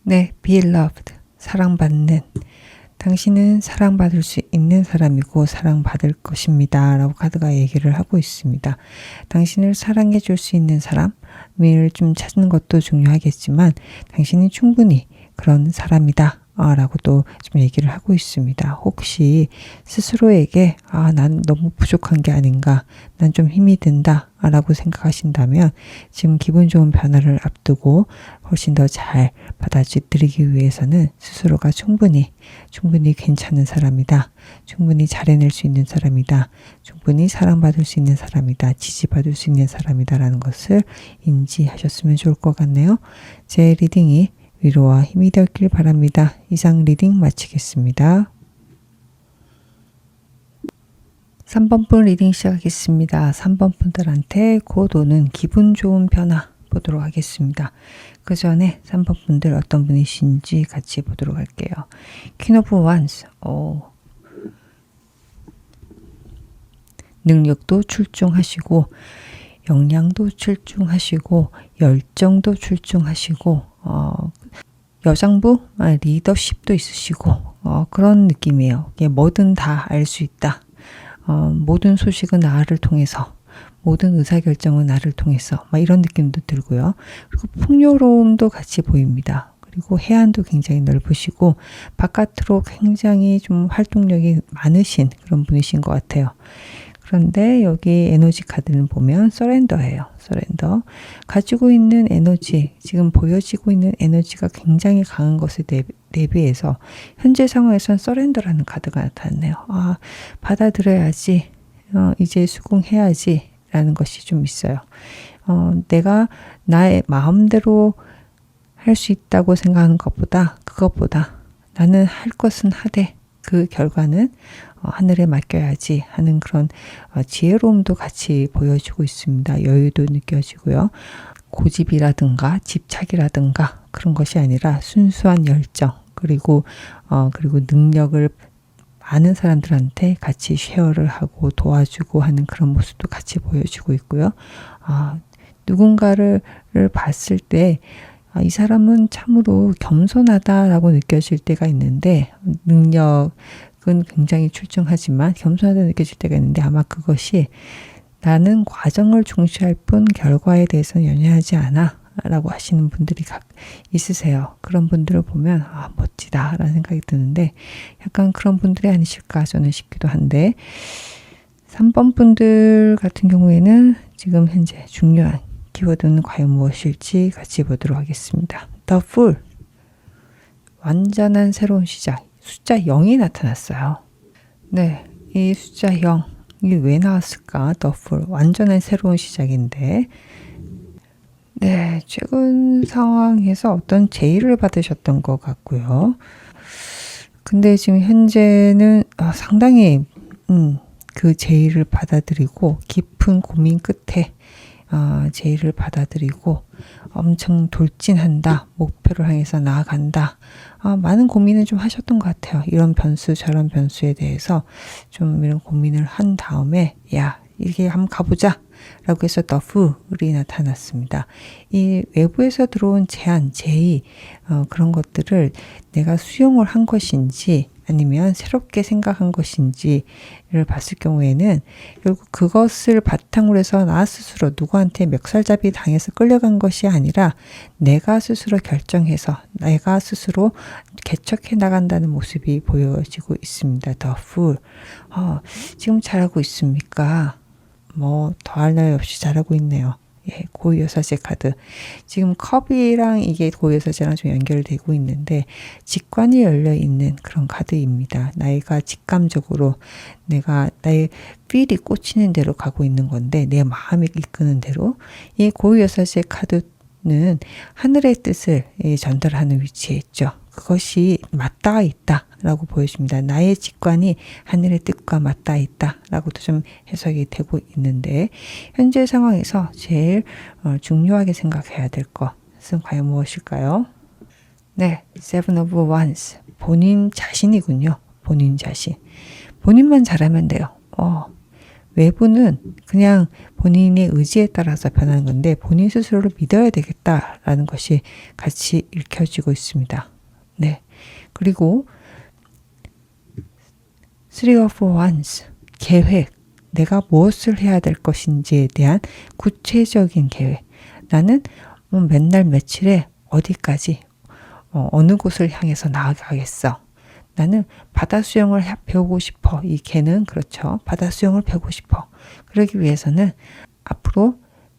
Speaker 1: 네, be loved. 사랑받는 당신은 사랑받을 수 있는 사람이고 사랑받을 것입니다. 라고 카드가 얘기를 하고 있습니다. 당신을 사랑해 줄 수 있는 사람을 좀 찾는 것도 중요하겠지만 당신이 충분히 그런 사람이다. 라고도 좀 얘기를 하고 있습니다. 혹시 스스로에게 난 너무 부족한 게 아닌가, 난 좀 힘이 든다 라고 생각하신다면 지금 기분 좋은 변화를 앞두고 훨씬 더 잘 받아들이기 위해서는 스스로가 충분히 괜찮은 사람이다, 충분히 잘 해낼 수 있는 사람이다, 충분히 사랑받을 수 있는 사람이다, 지지받을 수 있는 사람이다 라는 것을 인지하셨으면 좋을 것 같네요. 제 리딩이 위로와 힘이 되었길 바랍니다. 이상 리딩 마치겠습니다. 3번 분 리딩 시작하겠습니다. 3번 분들한테 곧 오는 기분 좋은 변화 보도록 하겠습니다. 그 전에 3번 분들 어떤 분이신지 같이 보도록 할게요. 퀸 오브 원스. 능력도 출중하시고 역량도 출중하시고 열정도 출중하시고 여장부 리더십도 있으시고 그런 느낌이에요. 뭐든 다 알 수 있다. 모든 소식은 나를 통해서, 모든 의사결정은 나를 통해서 이런 느낌도 들고요. 그리고 풍요로움도 같이 보입니다. 그리고 해안도 굉장히 넓으시고 바깥으로 굉장히 좀 활동력이 많으신 그런 분이신 것 같아요. 그런데 여기 에너지 카드는 보면 서렌더예요. 서렌더. 가지고 있는 에너지, 지금 보여지고 있는 에너지가 굉장히 강한 것에 대비해서 현재 상황에선 서렌더라는 카드가 나타났네요. 받아들여야지. 이제 수긍해야지 라는 것이 좀 있어요. 내가 나의 마음대로 할 수 있다고 생각하는 그것보다 나는 할 것은 하되 그 결과는 하늘에 맡겨야지 하는 그런 지혜로움도 같이 보여주고 있습니다. 여유도 느껴지고요. 고집이라든가 집착이라든가 그런 것이 아니라 순수한 열정 그리고 능력을 많은 사람들한테 같이 쉐어를 하고 도와주고 하는 그런 모습도 같이 보여주고 있고요. 누군가를 봤을 때 이 사람은 참으로 겸손하다라고 느껴질 때가 있는데 능력은 굉장히 출중하지만 겸손하다 느껴질 때가 있는데 아마 그것이 나는 과정을 중시할 뿐 결과에 대해서는 연연하지 않아 라고 하시는 분들이 있으세요. 그런 분들을 보면 멋지다 라는 생각이 드는데 약간 그런 분들이 아니실까 저는 싶기도 한데 3번 분들 같은 경우에는 지금 현재 중요한 키워드는 과연 무엇일지 같이 보도록 하겠습니다. The Fool, 완전한 새로운 시작, 숫자 0이 나타났어요. 네, 이 숫자 0, 이게 왜 나왔을까? The Fool, 완전한 새로운 시작인데 네, 최근 상황에서 어떤 제의를 받으셨던 것 같고요. 근데 지금 현재는 상당히 그 제의를 받아들이고 깊은 고민 끝에 제의를 받아들이고 엄청 돌진한다. 목표를 향해서 나아간다. 많은 고민을 좀 하셨던 것 같아요. 이런 변수 저런 변수에 대해서 좀 이런 고민을 한 다음에 야 이렇게 한번 가보자 라고 해서 The Fool이 나타났습니다. 이 외부에서 들어온 제안, 제의 그런 것들을 내가 수용을 한 것인지 아니면 새롭게 생각한 것인지를 봤을 경우에는 결국 그것을 바탕으로 해서 나 스스로 누구한테 멱살잡이 당해서 끌려간 것이 아니라 내가 스스로 결정해서 내가 스스로 개척해 나간다는 모습이 보여지고 있습니다. The Fool. 지금 잘하고 있습니까? 더할 나위 없이 잘하고 있네요. 예, 고유여사제 카드. 지금 컵이랑 이게 고유여사제랑 좀 연결되고 있는데 직관이 열려 있는 그런 카드입니다. 나이가 직감적으로 나의 필이 꽂히는 대로 가고 있는 건데 내 마음이 이끄는 대로 이 고유여사제 카드는 하늘의 뜻을 전달하는 위치에 있죠. 그것이 맞닿아 있다라고 보여집니다. 나의 직관이 하늘의 뜻과 맞닿아 있다라고도 좀 해석이 되고 있는데 현재 상황에서 제일 중요하게 생각해야 될 것은 과연 무엇일까요? 네, Seven of Wands. 본인 자신이군요. 본인 자신. 본인만 잘하면 돼요. 외부는 그냥 본인의 의지에 따라서 변하는 건데 본인 스스로를 믿어야 되겠다라는 것이 같이 읽혀지고 있습니다. 네. 그리고 Three of Wands, 계획. 내가 무엇을 해야 될 것인지에 대한 구체적인 계획. 나는 맨날 며칠에 어디까지 어느 곳을 향해서 나아가겠어. 나는 바다 수영을 배우고 싶어. 이 개는 그렇죠. 바다 수영을 배우고 싶어. 그러기 위해서는 앞으로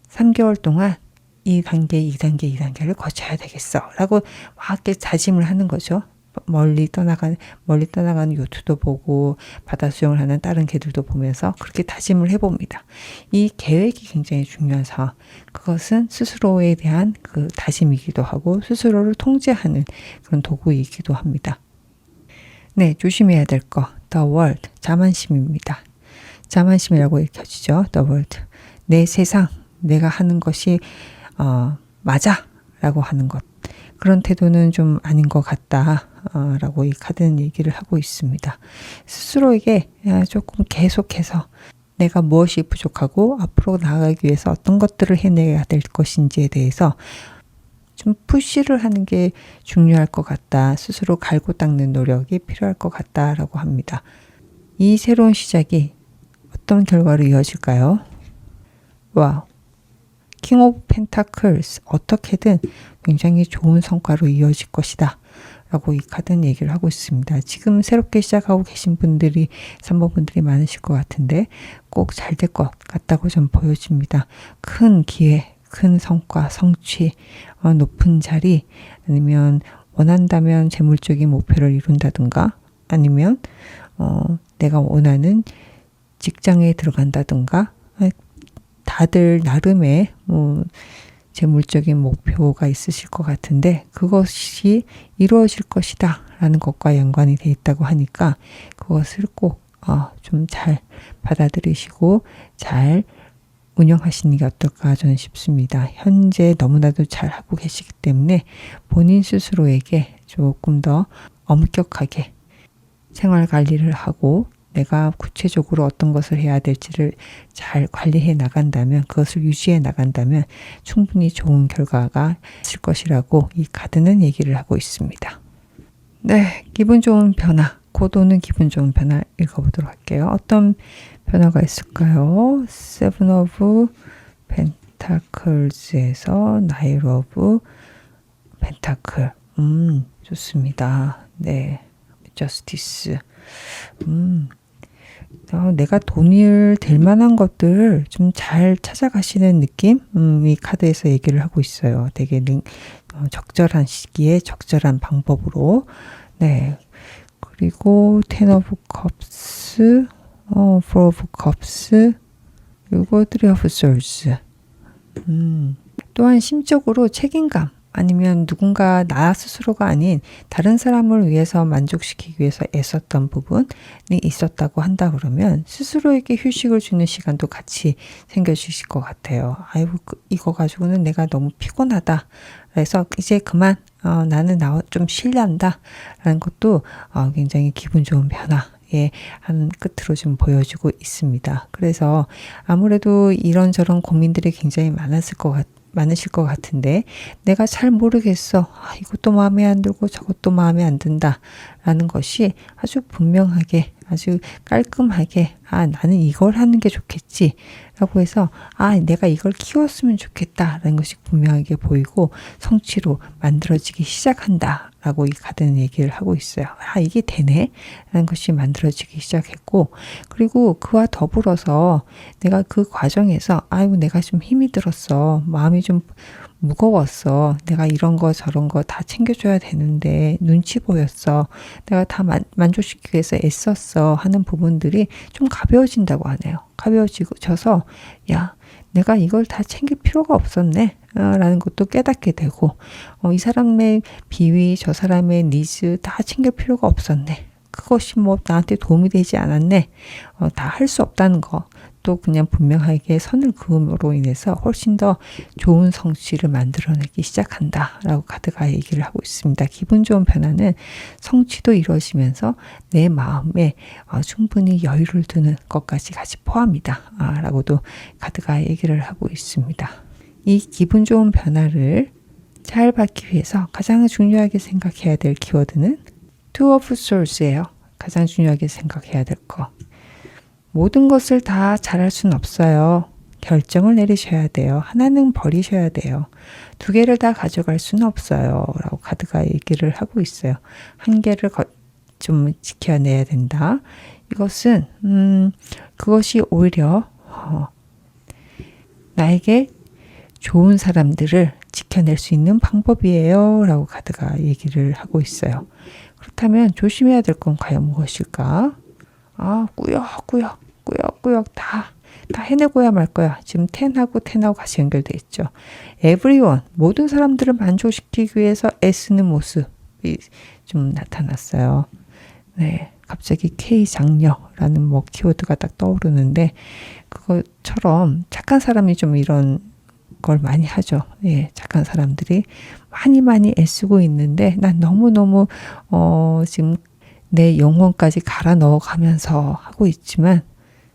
Speaker 1: 3개월 동안 이 단계, 이 단계를 거쳐야 되겠어. 라고 막 이렇게 다짐을 하는 거죠. 멀리 떠나가는 요트도 보고 바다 수영을 하는 다른 개들도 보면서 그렇게 다짐을 해봅니다. 이 계획이 굉장히 중요한 상황. 그것은 스스로에 대한 그 다짐이기도 하고 스스로를 통제하는 그런 도구이기도 합니다. 네, 조심해야 될 거. The World, 자만심입니다. 자만심이라고 읽혀지죠. The World. 내 세상, 내가 하는 것이 맞아 라고 하는 것. 그런 태도는 좀 아닌 것 같다 라고 이 카드는 얘기를 하고 있습니다. 스스로에게 조금 계속해서 내가 무엇이 부족하고 앞으로 나아가기 위해서 어떤 것들을 해내야 될 것인지에 대해서 좀 푸시를 하는 게 중요할 것 같다. 스스로 갈고 닦는 노력이 필요할 것 같다라고 합니다. 이 새로운 시작이 어떤 결과로 이어질까요? 와우. 킹 오브 펜타클스, 어떻게든 굉장히 좋은 성과로 이어질 것이다 라고 이 카드는 얘기를 하고 있습니다. 지금 새롭게 시작하고 계신 분들이 3번 분들이 많으실 것 같은데 꼭 잘 될 것 같다고 좀 보여집니다. 큰 기회, 큰 성과, 성취, 높은 자리, 아니면 원한다면 재물적인 목표를 이룬다든가 아니면 내가 원하는 직장에 들어간다든가 다들 나름의 재물적인 목표가 있으실 것 같은데 그것이 이루어질 것이다 라는 것과 연관이 돼 있다고 하니까 그것을 꼭 좀 잘 받아들이시고 잘 운영하시는 게 어떨까 저는 싶습니다. 현재 너무나도 잘 하고 계시기 때문에 본인 스스로에게 조금 더 엄격하게 생활 관리를 하고 내가 구체적으로 어떤 것을 해야 될지를 잘 관리해 나간다면 그것을 유지해 나간다면 충분히 좋은 결과가 있을 것이라고 이 카드는 얘기를 하고 있습니다. 네, 기분 좋은 변화, 고도는 기분 좋은 변화 읽어보도록 할게요. 어떤 변화가 있을까요? 세븐 오브 펜타클즈에서 나인 오브 펜타클. 좋습니다. 네, 저스티스. 내가 돈을 될 만한 것들 좀 잘 찾아가시는 느낌? 이 카드에서 얘기를 하고 있어요. 되게 적절한 시기에 적절한 방법으로. 네. 그리고 텐 오브 컵스, 포 오브 컵스, 그리고 쓰리 오브 솔스. 또한 심적으로 책임감 아니면 누군가 나 스스로가 아닌 다른 사람을 위해서 만족시키기 위해서 애썼던 부분이 있었다고 한다 그러면 스스로에게 휴식을 주는 시간도 같이 생겨주실 것 같아요. 아이고 이거 가지고는 내가 너무 피곤하다. 그래서 이제 그만 나는 좀 쉴란다 라는 것도 굉장히 기분 좋은 변화의 한 끝으로 좀 보여주고 있습니다. 그래서 아무래도 이런저런 고민들이 굉장히 많으실 것 같은데 내가 잘 모르겠어. 이것도 마음에 안 들고 저것도 마음에 안 든다 라는 것이 아주 분명하게 아주 깔끔하게 나는 이걸 하는 게 좋겠지 라고 해서 내가 이걸 키웠으면 좋겠다 라는 것이 분명하게 보이고 성취로 만들어지기 시작한다 라고 이 카드는 얘기를 하고 있어요. 이게 되네 라는 것이 만들어지기 시작했고 그리고 그와 더불어서 내가 그 과정에서 내가 좀 힘이 들었어. 마음이 좀 무거웠어. 내가 이런 거 저런 거 다 챙겨줘야 되는데 눈치 보였어. 내가 다 만족시키기 위해서 애썼어 하는 부분들이 좀 가벼워진다고 하네요. 가벼워져서 내가 이걸 다 챙길 필요가 없었네 라는 것도 깨닫게 되고 이 사람의 비위 저 사람의 니즈 다 챙길 필요가 없었네. 그것이 나한테 도움이 되지 않았네. 다 할 수 없다는 거. 또 그냥 분명하게 선을 그음으로 인해서 훨씬 더 좋은 성취를 만들어내기 시작한다 라고 카드가 얘기를 하고 있습니다. 기분 좋은 변화는 성취도 이루어지면서 내 마음에 충분히 여유를 두는 것까지 같이 포함이다 라고도 카드가 얘기를 하고 있습니다. 이 기분 좋은 변화를 잘 받기 위해서 가장 중요하게 생각해야 될 키워드는 Two of Swords예요. 가장 중요하게 생각해야 될 거. 모든 것을 다 잘할 수는 없어요. 결정을 내리셔야 돼요. 하나는 버리셔야 돼요. 두 개를 다 가져갈 수는 없어요. 라고 카드가 얘기를 하고 있어요. 한 개를 좀 지켜내야 된다. 이것은 그것이 오히려 나에게 좋은 사람들을 지켜낼 수 있는 방법이에요. 라고 카드가 얘기를 하고 있어요. 그렇다면 조심해야 될 건 과연 무엇일까? 꾸역꾸역 다 해내고야 말 거야. 지금 10하고 같이 연결돼 있죠. Everyone, 모든 사람들을 만족시키기 위해서 애쓰는 모습이 좀 나타났어요. 네, 갑자기 K 장녀라는 키워드가 딱 떠오르는데 그것처럼 착한 사람이 좀 이런 걸 많이 하죠. 예, 착한 사람들이 많이 애쓰고 있는데 난 너무너무 지금 내 영혼까지 갈아 넣어가면서 하고 있지만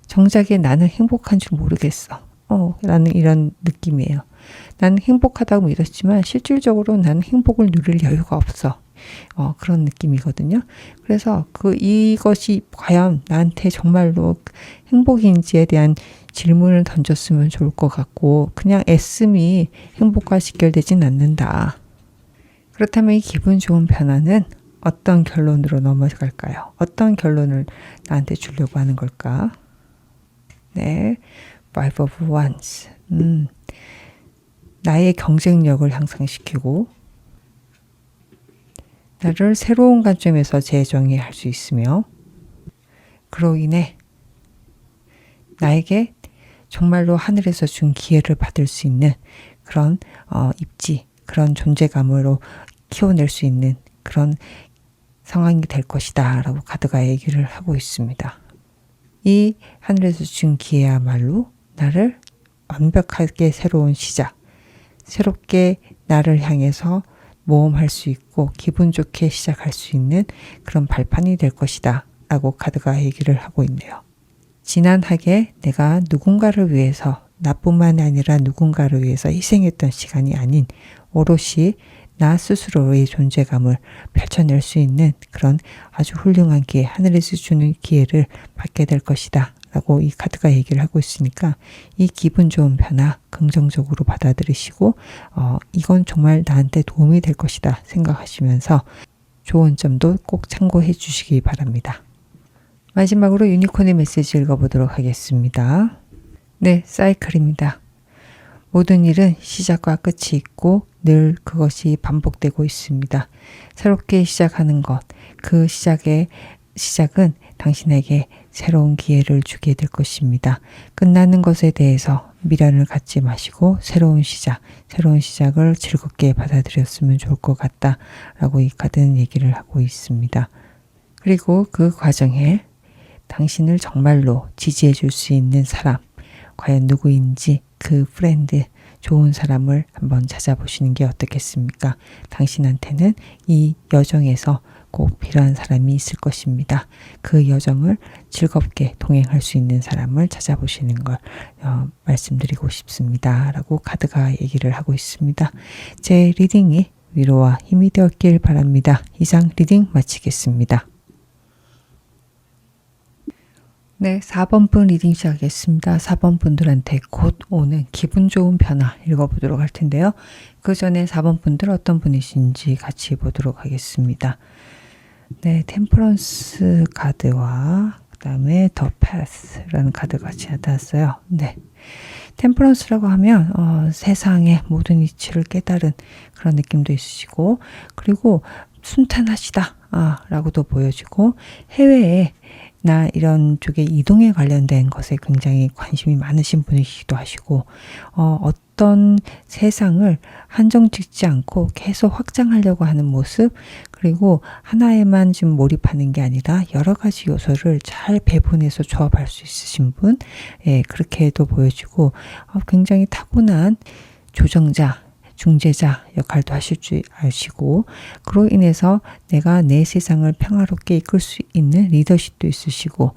Speaker 1: 정작에 나는 행복한 줄 모르겠어. 라는 이런 느낌이에요. 나는 행복하다고 믿었지만 실질적으로 나는 행복을 누릴 여유가 없어. 그런 느낌이거든요. 그래서 이것이 과연 나한테 정말로 행복인지에 대한 질문을 던졌으면 좋을 것 같고 그냥 애씀이 행복과 직결되진 않는다. 그렇다면 이 기분 좋은 변화는 어떤 결론으로 넘어갈까요? 어떤 결론을 나한테 주려고 하는 걸까? 네, Five of Wands. 나의 경쟁력을 향상시키고 나를 새로운 관점에서 재정의할 수 있으며 그로 인해 나에게 정말로 하늘에서 준 기회를 받을 수 있는 그런 입지, 그런 존재감으로 키워낼 수 있는 그런 상황이 될 것이다 라고 카드가 얘기를 하고 있습니다. 이 하늘에서 준 기회야말로 나를 완벽하게 새로운 시작, 새롭게 나를 향해서 모험할 수 있고 기분 좋게 시작할 수 있는 그런 발판이 될 것이다 라고 카드가 얘기를 하고 있네요. 지난하게 내가 누군가를 위해서, 나뿐만 아니라 누군가를 위해서 희생했던 시간이 아닌 오롯이 나 스스로의 존재감을 펼쳐낼 수 있는 그런 아주 훌륭한 기회, 하늘에서 주는 기회를 받게 될 것이다 라고 이 카드가 얘기를 하고 있으니까 이 기분 좋은 변화 긍정적으로 받아들이시고 이건 정말 나한테 도움이 될 것이다 생각하시면서 좋은 점도 꼭 참고해 주시기 바랍니다. 마지막으로 유니콘의 메시지 읽어보도록 하겠습니다. 네, 사이클입니다. 모든 일은 시작과 끝이 있고 늘 그것이 반복되고 있습니다. 새롭게 시작하는 것, 그 시작은 당신에게 새로운 기회를 주게 될 것입니다. 끝나는 것에 대해서 미련을 갖지 마시고 새로운 시작을 즐겁게 받아들였으면 좋을 것 같다 라고 이 카드는 얘기를 하고 있습니다. 그리고 그 과정에 당신을 정말로 지지해 줄 수 있는 사람, 과연 누구인지 그 프렌드, 좋은 사람을 한번 찾아보시는 게 어떻겠습니까? 당신한테는 이 여정에서 꼭 필요한 사람이 있을 것입니다. 그 여정을 즐겁게 동행할 수 있는 사람을 찾아보시는 걸 말씀드리고 싶습니다. 라고 카드가 얘기를 하고 있습니다. 제 리딩이 위로와 힘이 되었길 바랍니다. 이상 리딩 마치겠습니다. 네, 4번 분 리딩 시작하겠습니다. 4번 분들한테 곧 오는 기분 좋은 변화 읽어보도록 할 텐데요. 그 전에 4번 분들 어떤 분이신지 같이 보도록 하겠습니다. 네, 템퍼런스 카드와 그 다음에 더 패스라는 카드가 같이 나타났어요. 네, 템퍼런스라고 하면 세상의 모든 이치를 깨달은 그런 느낌도 있으시고, 그리고 순탄하시다 라고도 보여지고, 해외에 나 이런 쪽에 이동에 관련된 것에 굉장히 관심이 많으신 분이시기도 하시고, 어떤 세상을 한정 짓지 않고 계속 확장하려고 하는 모습, 그리고 하나에만 지금 몰입하는 게 아니라 여러 가지 요소를 잘 배분해서 조합할 수 있으신 분, 예, 그렇게도 보여지고, 굉장히 타고난 조정자, 중재자 역할도 하실 줄 아시고, 그로 인해서 내가 내 세상을 평화롭게 이끌 수 있는 리더십도 있으시고,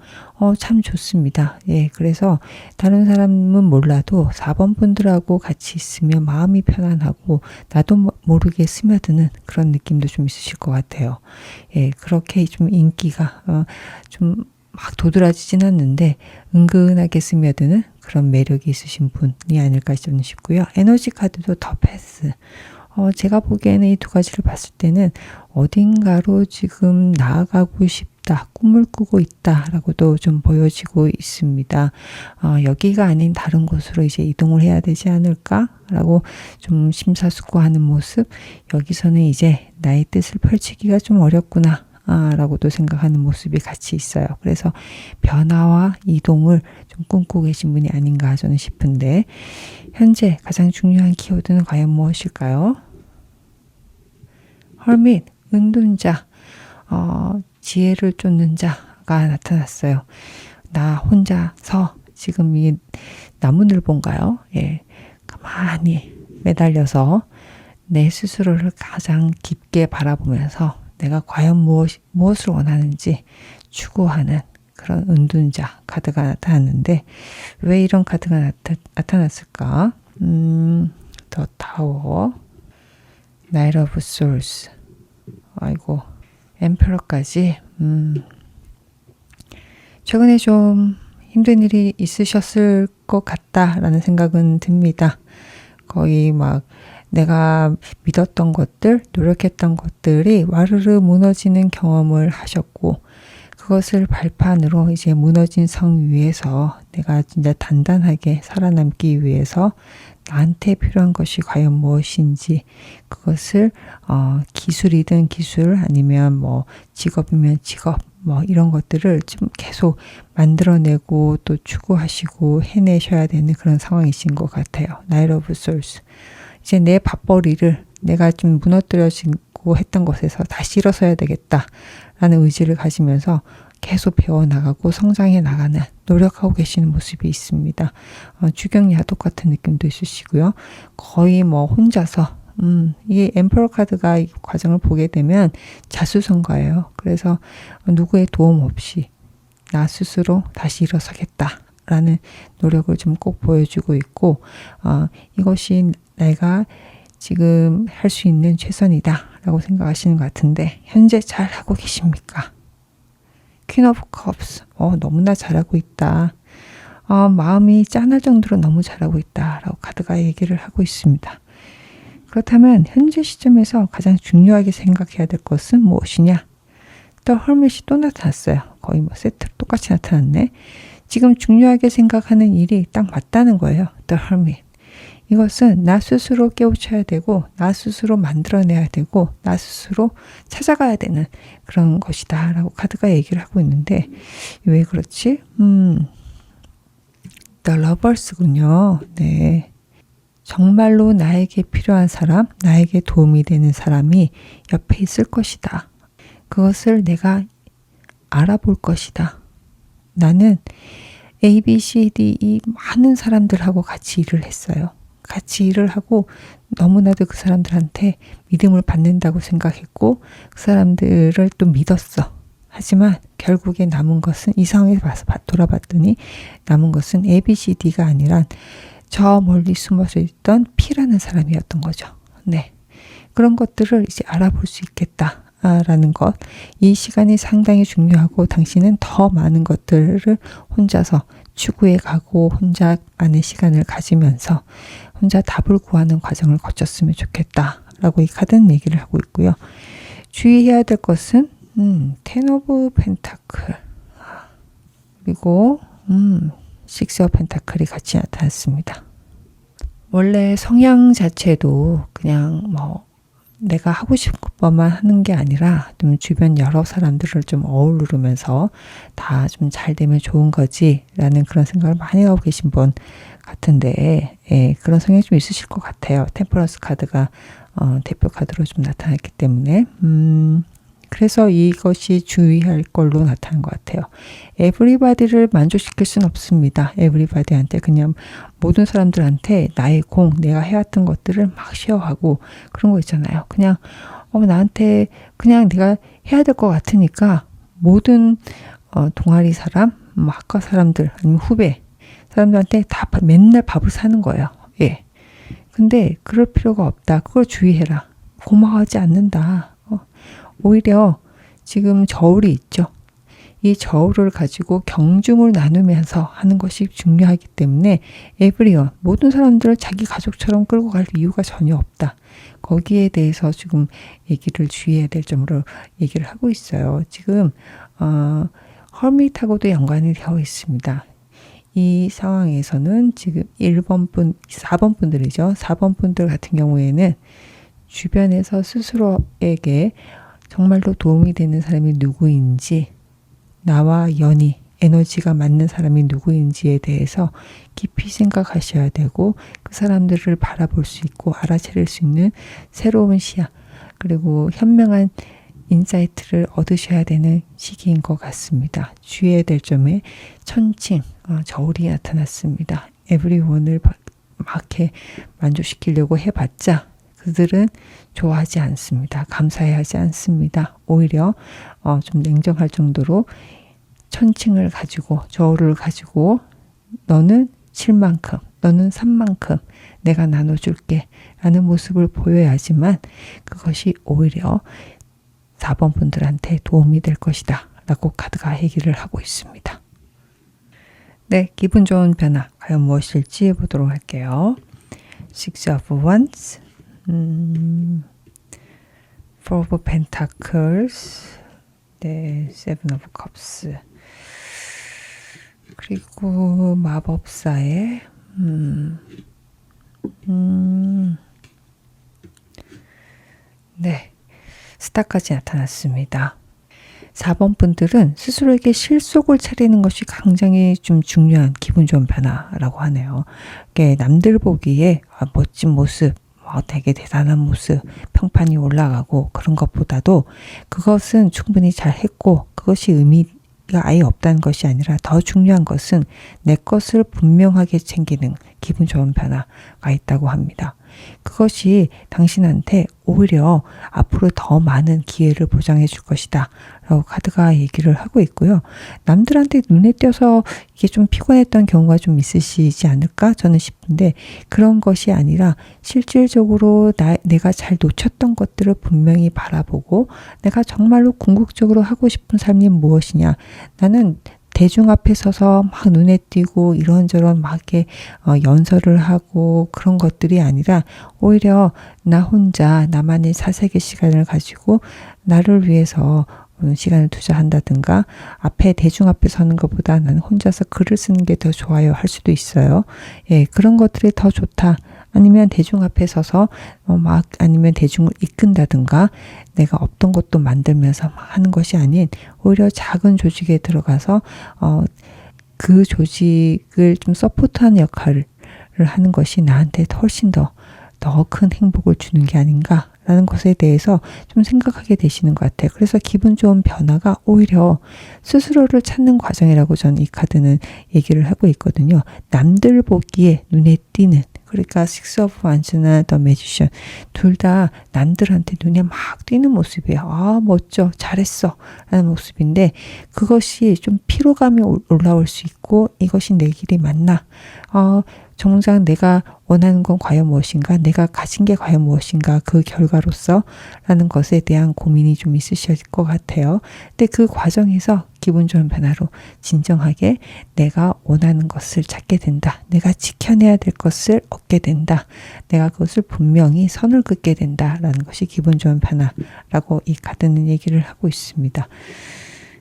Speaker 1: 참 좋습니다. 예, 그래서 다른 사람은 몰라도 4번 분들하고 같이 있으면 마음이 편안하고 나도 모르게 스며드는 그런 느낌도 좀 있으실 것 같아요. 예, 그렇게 좀 인기가 좀 막 도드라지진 않는데 은근하게 스며드는 그런 매력이 있으신 분이 아닐까 싶고요. 에너지 카드도 더 패스. 제가 보기에는 이 두 가지를 봤을 때는 어딘가로 지금 나아가고 싶다, 꿈을 꾸고 있다라고도 좀 보여지고 있습니다. 여기가 아닌 다른 곳으로 이제 이동을 해야 되지 않을까라고 좀 심사숙고하는 모습. 여기서는 이제 나의 뜻을 펼치기가 좀 어렵구나. 라고도 생각하는 모습이 같이 있어요. 그래서 변화와 이동을 좀 꿈꾸고 계신 분이 아닌가 저는 싶은데, 현재 가장 중요한 키워드는 과연 무엇일까요? 헐밋, 은둔자, 지혜를 쫓는 자가 나타났어요. 나 혼자서 지금 이 나무늘보인가요? 예, 가만히 매달려서 내 스스로를 가장 깊게 바라보면서 내가 과연 무엇을 원하는지 추구하는 그런 은둔자 카드가 나타났는데, 왜 이런 카드가 나타났을까? 더 타워, 나이트 오브 솔스, 아이고, 엠페러까지. 최근에 좀 힘든 일이 있으셨을 것 같다라는 생각은 듭니다. 거의 막 내가 믿었던 것들, 노력했던 것들이 와르르 무너지는 경험을 하셨고, 그것을 발판으로 이제 무너진 성 위에서 내가 진짜 단단하게 살아남기 위해서 나한테 필요한 것이 과연 무엇인지 그것을 기술이든 기술 아니면 뭐 직업이면 직업 뭐 이런 것들을 좀 계속 만들어내고 또 추구하시고 해내셔야 되는 그런 상황이신 것 같아요. 나이트 오브 솔스. 이제 내 밥벌이를 내가 좀 무너뜨려지고 했던 것에서 다시 일어서야 되겠다라는 의지를 가지면서 계속 배워나가고 성장해 나가는 노력하고 계시는 모습이 있습니다. 주경야 똑같은 느낌도 있으시고요. 거의 뭐 혼자서 이 엠퍼러 카드가 이 과정을 보게 되면 자수성가예요. 그래서 누구의 도움 없이 나 스스로 다시 일어서겠다라는 노력을 좀 꼭 보여주고 있고 이것이 내가 지금 할 수 있는 최선이다 라고 생각하시는 것 같은데 현재 잘 하고 계십니까? 퀸 오브 컵스. 너무나 잘하고 있다. 마음이 짠할 정도로 너무 잘하고 있다 라고 카드가 얘기를 하고 있습니다. 그렇다면 현재 시점에서 가장 중요하게 생각해야 될 것은 무엇이냐? 또 헐밋이 또 나타났어요. 거의 뭐 세트로 똑같이 나타났네. 지금 중요하게 생각하는 일이 딱 맞다는 거예요. The Hermit. 이것은 나 스스로 깨우쳐야 되고 나 스스로 만들어내야 되고 나 스스로 찾아가야 되는 그런 것이다 라고 카드가 얘기를 하고 있는데 왜 그렇지? The Lovers군요. 네. 정말로 나에게 필요한 사람, 나에게 도움이 되는 사람이 옆에 있을 것이다. 그것을 내가 알아볼 것이다. 나는 A, B, C, D, E 많은 사람들하고 같이 일을 했어요. 같이 일을 하고 너무나도 그 사람들한테 믿음을 받는다고 생각했고 그 사람들을 또 믿었어. 하지만 결국에 남은 것은 이 상황에 와서 돌아봤더니 남은 것은 A, B, C, D가 아니라 저 멀리 숨어져 있던 P라는 사람이었던 거죠. 네, 그런 것들을 이제 알아볼 수 있겠다. 라는 것, 이 시간이 상당히 중요하고 당신은 더 많은 것들을 혼자서 추구해 가고 혼자 안의 시간을 가지면서 혼자 답을 구하는 과정을 거쳤으면 좋겠다 라고 이 카드는 얘기를 하고 있고요. 주의해야 될 것은 텐 오브 펜타클 그리고 식스 오브 펜타클이 같이 나타났습니다. 원래 성향 자체도 그냥 뭐 내가 하고 싶은 것만 하는 게 아니라 좀 주변 여러 사람들을 좀 어우르면서 다 좀 잘 되면 좋은 거지 라는 그런 생각을 많이 하고 계신 분 같은데 그런 성향이 좀 있으실 것 같아요. 템퍼런스 카드가 대표 카드로 좀 나타났기 때문에 그래서 이것이 주의할 걸로 나타난 것 같아요. 에브리바디를 만족시킬 수는 없습니다. 에브리바디한테 그냥 모든 사람들한테 나의 공, 내가 해왔던 것들을 막 쉐어하고 그런 거 있잖아요. 그냥 나한테 그냥 내가 해야 될 것 같으니까 모든 동아리 사람, 학과 사람들 아니면 후배 사람들한테 다 맨날 밥을 사는 거예요. 예. 근데 그럴 필요가 없다. 그걸 주의해라. 고마워하지 않는다. 오히려 지금 저울이 있죠. 이 저울을 가지고 경중을 나누면서 하는 것이 중요하기 때문에 에브리원, 모든 사람들을 자기 가족처럼 끌고 갈 이유가 전혀 없다. 거기에 대해서 지금 얘기를 주의해야 될 점으로 얘기를 하고 있어요. 지금 허밋하고도 연관이 되어 있습니다. 이 상황에서는 지금 1번 분, 4번 분들이죠. 4번 분들 같은 경우에는 주변에서 스스로에게 정말로 도움이 되는 사람이 누구인지, 나와 연이, 에너지가 맞는 사람이 누구인지에 대해서 깊이 생각하셔야 되고 그 사람들을 바라볼 수 있고 알아차릴 수 있는 새로운 시야 그리고 현명한 인사이트를 얻으셔야 되는 시기인 것 같습니다. 주의해야 될 점에 천칭, 저울이 나타났습니다. 에브리원을 막 이렇게 만족시키려고 해봤자 그들은 좋아하지 않습니다. 감사해하지 않습니다. 오히려 좀 냉정할 정도로 천칭을 가지고 저울을 가지고 너는 7만큼 너는 3만큼 내가 나눠줄게 라는 모습을 보여야지만 그것이 오히려 4번 분들한테 도움이 될 것이다 라고 카드가 얘기를 하고 있습니다. 네, 기분 좋은 변화 과연 무엇일지 보도록 할게요. Six of Wands, Four of Pentacles, 네, Seven of Cups, 그리고 마법사의 네. 스타까지 나타났습니다. 4번 분들은 스스로에게 실속을 차리는 것이 굉장히 좀 중요한 기분 좋은 변화라고 하네요. 남들 보기에 멋진 모습, 되게 대단한 모습, 평판이 올라가고 그런 것보다도 그것은 충분히 잘했고 그것이 의미가 아예 없다는 것이 아니라 더 중요한 것은 내 것을 분명하게 챙기는 기분 좋은 변화가 있다고 합니다. 그것이 당신한테 오히려 앞으로 더 많은 기회를 보장해 줄 것이다 라고 카드가 얘기를 하고 있고요. 남들한테 눈에 띄어서 이게 좀 피곤했던 경우가 좀 있으시지 않을까 저는 싶은데, 그런 것이 아니라 실질적으로 내가 잘 놓쳤던 것들을 분명히 바라보고 내가 정말로 궁극적으로 하고 싶은 삶이 무엇이냐, 나는 대중 앞에 서서 막 눈에 띄고 이런저런 막 이렇게 연설을 하고 그런 것들이 아니라 오히려 나 혼자 나만의 사색의 시간을 가지고 나를 위해서 시간을 투자한다든가, 앞에 대중 앞에 서는 것보다 나는 혼자서 글을 쓰는 게 더 좋아요 할 수도 있어요. 예, 그런 것들이 더 좋다. 아니면 대중 앞에 서서 아니면 대중을 이끈다든가, 내가 없던 것도 만들면서 막 하는 것이 아닌 오히려 작은 조직에 들어가서 그 조직을 좀 서포트하는 역할을 하는 것이 나한테 훨씬 더 큰 행복을 주는 게 아닌가라는 것에 대해서 좀 생각하게 되시는 것 같아요. 그래서 기분 좋은 변화가 오히려 스스로를 찾는 과정이라고 저는 이 카드는 얘기를 하고 있거든요. 남들 보기에 눈에 띄는, 그러니까 Six of Wands나 The Magician 둘 다 남들한테 눈에 막 띄는 모습이에요. 멋져, 잘했어 라는 모습인데, 그것이 좀 피로감이 올라올 수 있고, 이것이 내 길이 맞나, 정작 내가 원하는 건 과연 무엇인가, 내가 가진 게 과연 무엇인가, 그 결과로서 라는 것에 대한 고민이 좀 있으실 것 같아요. 근데 그 과정에서 기분 좋은 변화로 진정하게 내가 원하는 것을 찾게 된다, 내가 지켜내야 될 것을 얻게 된다, 내가 그것을 분명히 선을 긋게 된다 라는 것이 기분 좋은 변화라고 이 카드는 얘기를 하고 있습니다.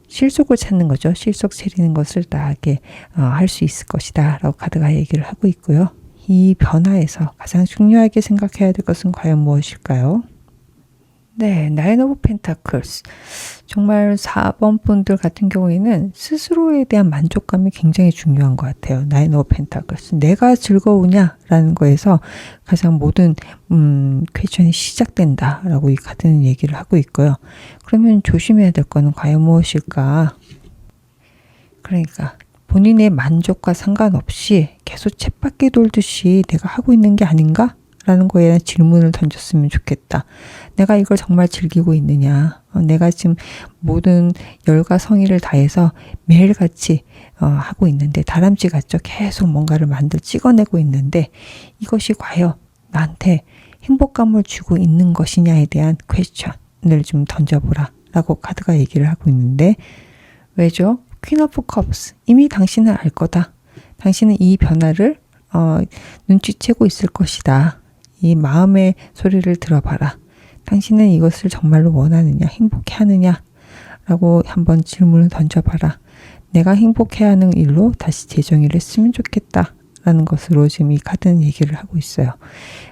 Speaker 1: 실속을 찾는 거죠. 실속 차리는 것을 나에게 할 수 있을 것이다 라고 카드가 얘기를 하고 있고요. 이 변화에서 가장 중요하게 생각해야 될 것은 과연 무엇일까요? 네, 나인 오브 펜타클스. 정말 4번 분들 같은 경우에는 스스로에 대한 만족감이 굉장히 중요한 것 같아요. 나인 오브 펜타클스. 내가 즐거우냐라는 거에서 가장 모든 퀘션이 시작된다라고 이 카드는 얘기를 하고 있고요. 그러면 조심해야 될 거는 과연 무엇일까? 그러니까 본인의 만족과 상관없이 계속 쳇바퀴 돌듯이 내가 하고 있는 게 아닌가? 라는 거에 대한 질문을 던졌으면 좋겠다. 내가 이걸 정말 즐기고 있느냐? 내가 지금 모든 열과 성의를 다해서 매일같이 하고 있는데, 다람쥐 같죠? 계속 뭔가를 찍어내고 있는데 이것이 과연 나한테 행복감을 주고 있는 것이냐에 대한 퀘스천을 좀 던져보라 라고 카드가 얘기를 하고 있는데, 왜죠? 퀸 오브 컵스. 이미 당신은 알 거다. 당신은 이 변화를 눈치채고 있을 것이다. 이 마음의 소리를 들어봐라. 당신은 이것을 정말로 원하느냐, 행복해하느냐 라고 한번 질문을 던져봐라. 내가 행복해하는 일로 다시 재정의를 했으면 좋겠다 라는 것으로 지금 이 카드는 얘기를 하고 있어요.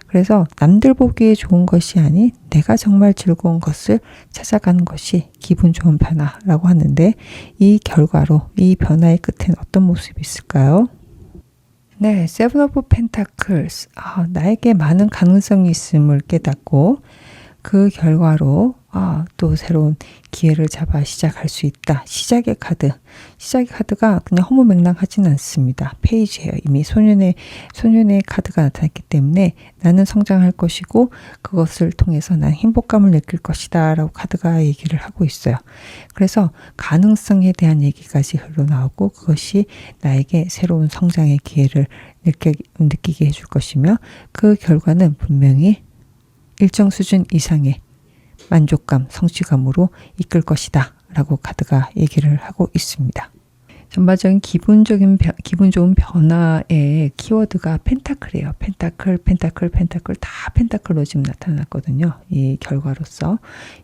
Speaker 1: 그래서 남들 보기에 좋은 것이 아닌 내가 정말 즐거운 것을 찾아가는 것이 기분 좋은 변화라고 하는데, 이 결과로 이 변화의 끝엔 어떤 모습이 있을까요? 네, 세븐 오브 펜타클스. 나에게 많은 가능성이 있음을 깨닫고 그 결과로 또 새로운 기회를 잡아 시작할 수 있다. 시작의 카드. 시작의 카드가 그냥 허무맹랑하지는 않습니다. 페이지예요. 이미 소년의 카드가 나타났기 때문에 나는 성장할 것이고 그것을 통해서 난 행복감을 느낄 것이다 라고 카드가 얘기를 하고 있어요. 그래서 가능성에 대한 얘기까지 흘러나오고, 그것이 나에게 새로운 성장의 기회를 느끼게 해줄 것이며, 그 결과는 분명히 일정 수준 이상의 만족감, 성취감으로 이끌 것이다 라고 카드가 얘기를 하고 있습니다. 전반적인 기분 좋은 변화의 키워드가 펜타클이에요. 펜타클 다 펜타클로 지금 나타났거든요. 이 결과로서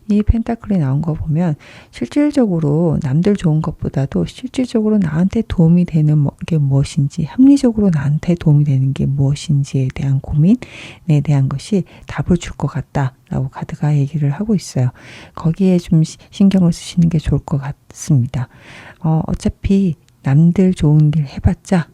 Speaker 1: 이 펜타클이 나온 거 보면 실질적으로 남들 좋은 것보다도 실질적으로 나한테 도움이 되는 게 무엇인지, 합리적으로 나한테 도움이 되는 게 무엇인지에 대한 고민에 대한 것이 답을 줄 것 같다라고 카드가 얘기를 하고 있어요. 거기에 좀 신경을 쓰시는 게 좋을 것 같습니다. 어차피 남들 좋은 일 해봤자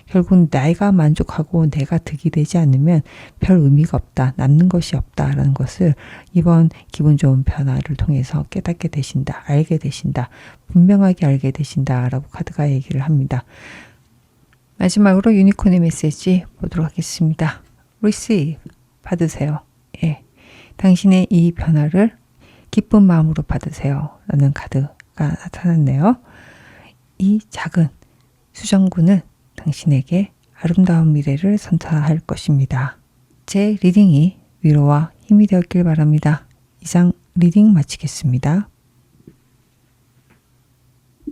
Speaker 1: 결국 내가 만족하고 내가 득이 되지 않으면 별 의미가 없다, 남는 것이 없다라는 것을 이번 기분 좋은 변화를 통해서 깨닫게 되신다, 알게 되신다, 분명하게 알게 되신다라고 카드가 얘기를 합니다. 마지막으로 유니콘의 메시지 보도록 하겠습니다. Receive, 받으세요. 예, 당신의 이 변화를 기쁜 마음으로 받으세요 라는 카드가 나타났네요. 이 작은 수정구는 당신에게 아름다운 미래를 선사할 것입니다. 제 리딩이 위로와 힘이 되었길 바랍니다. 이상 리딩 마치겠습니다.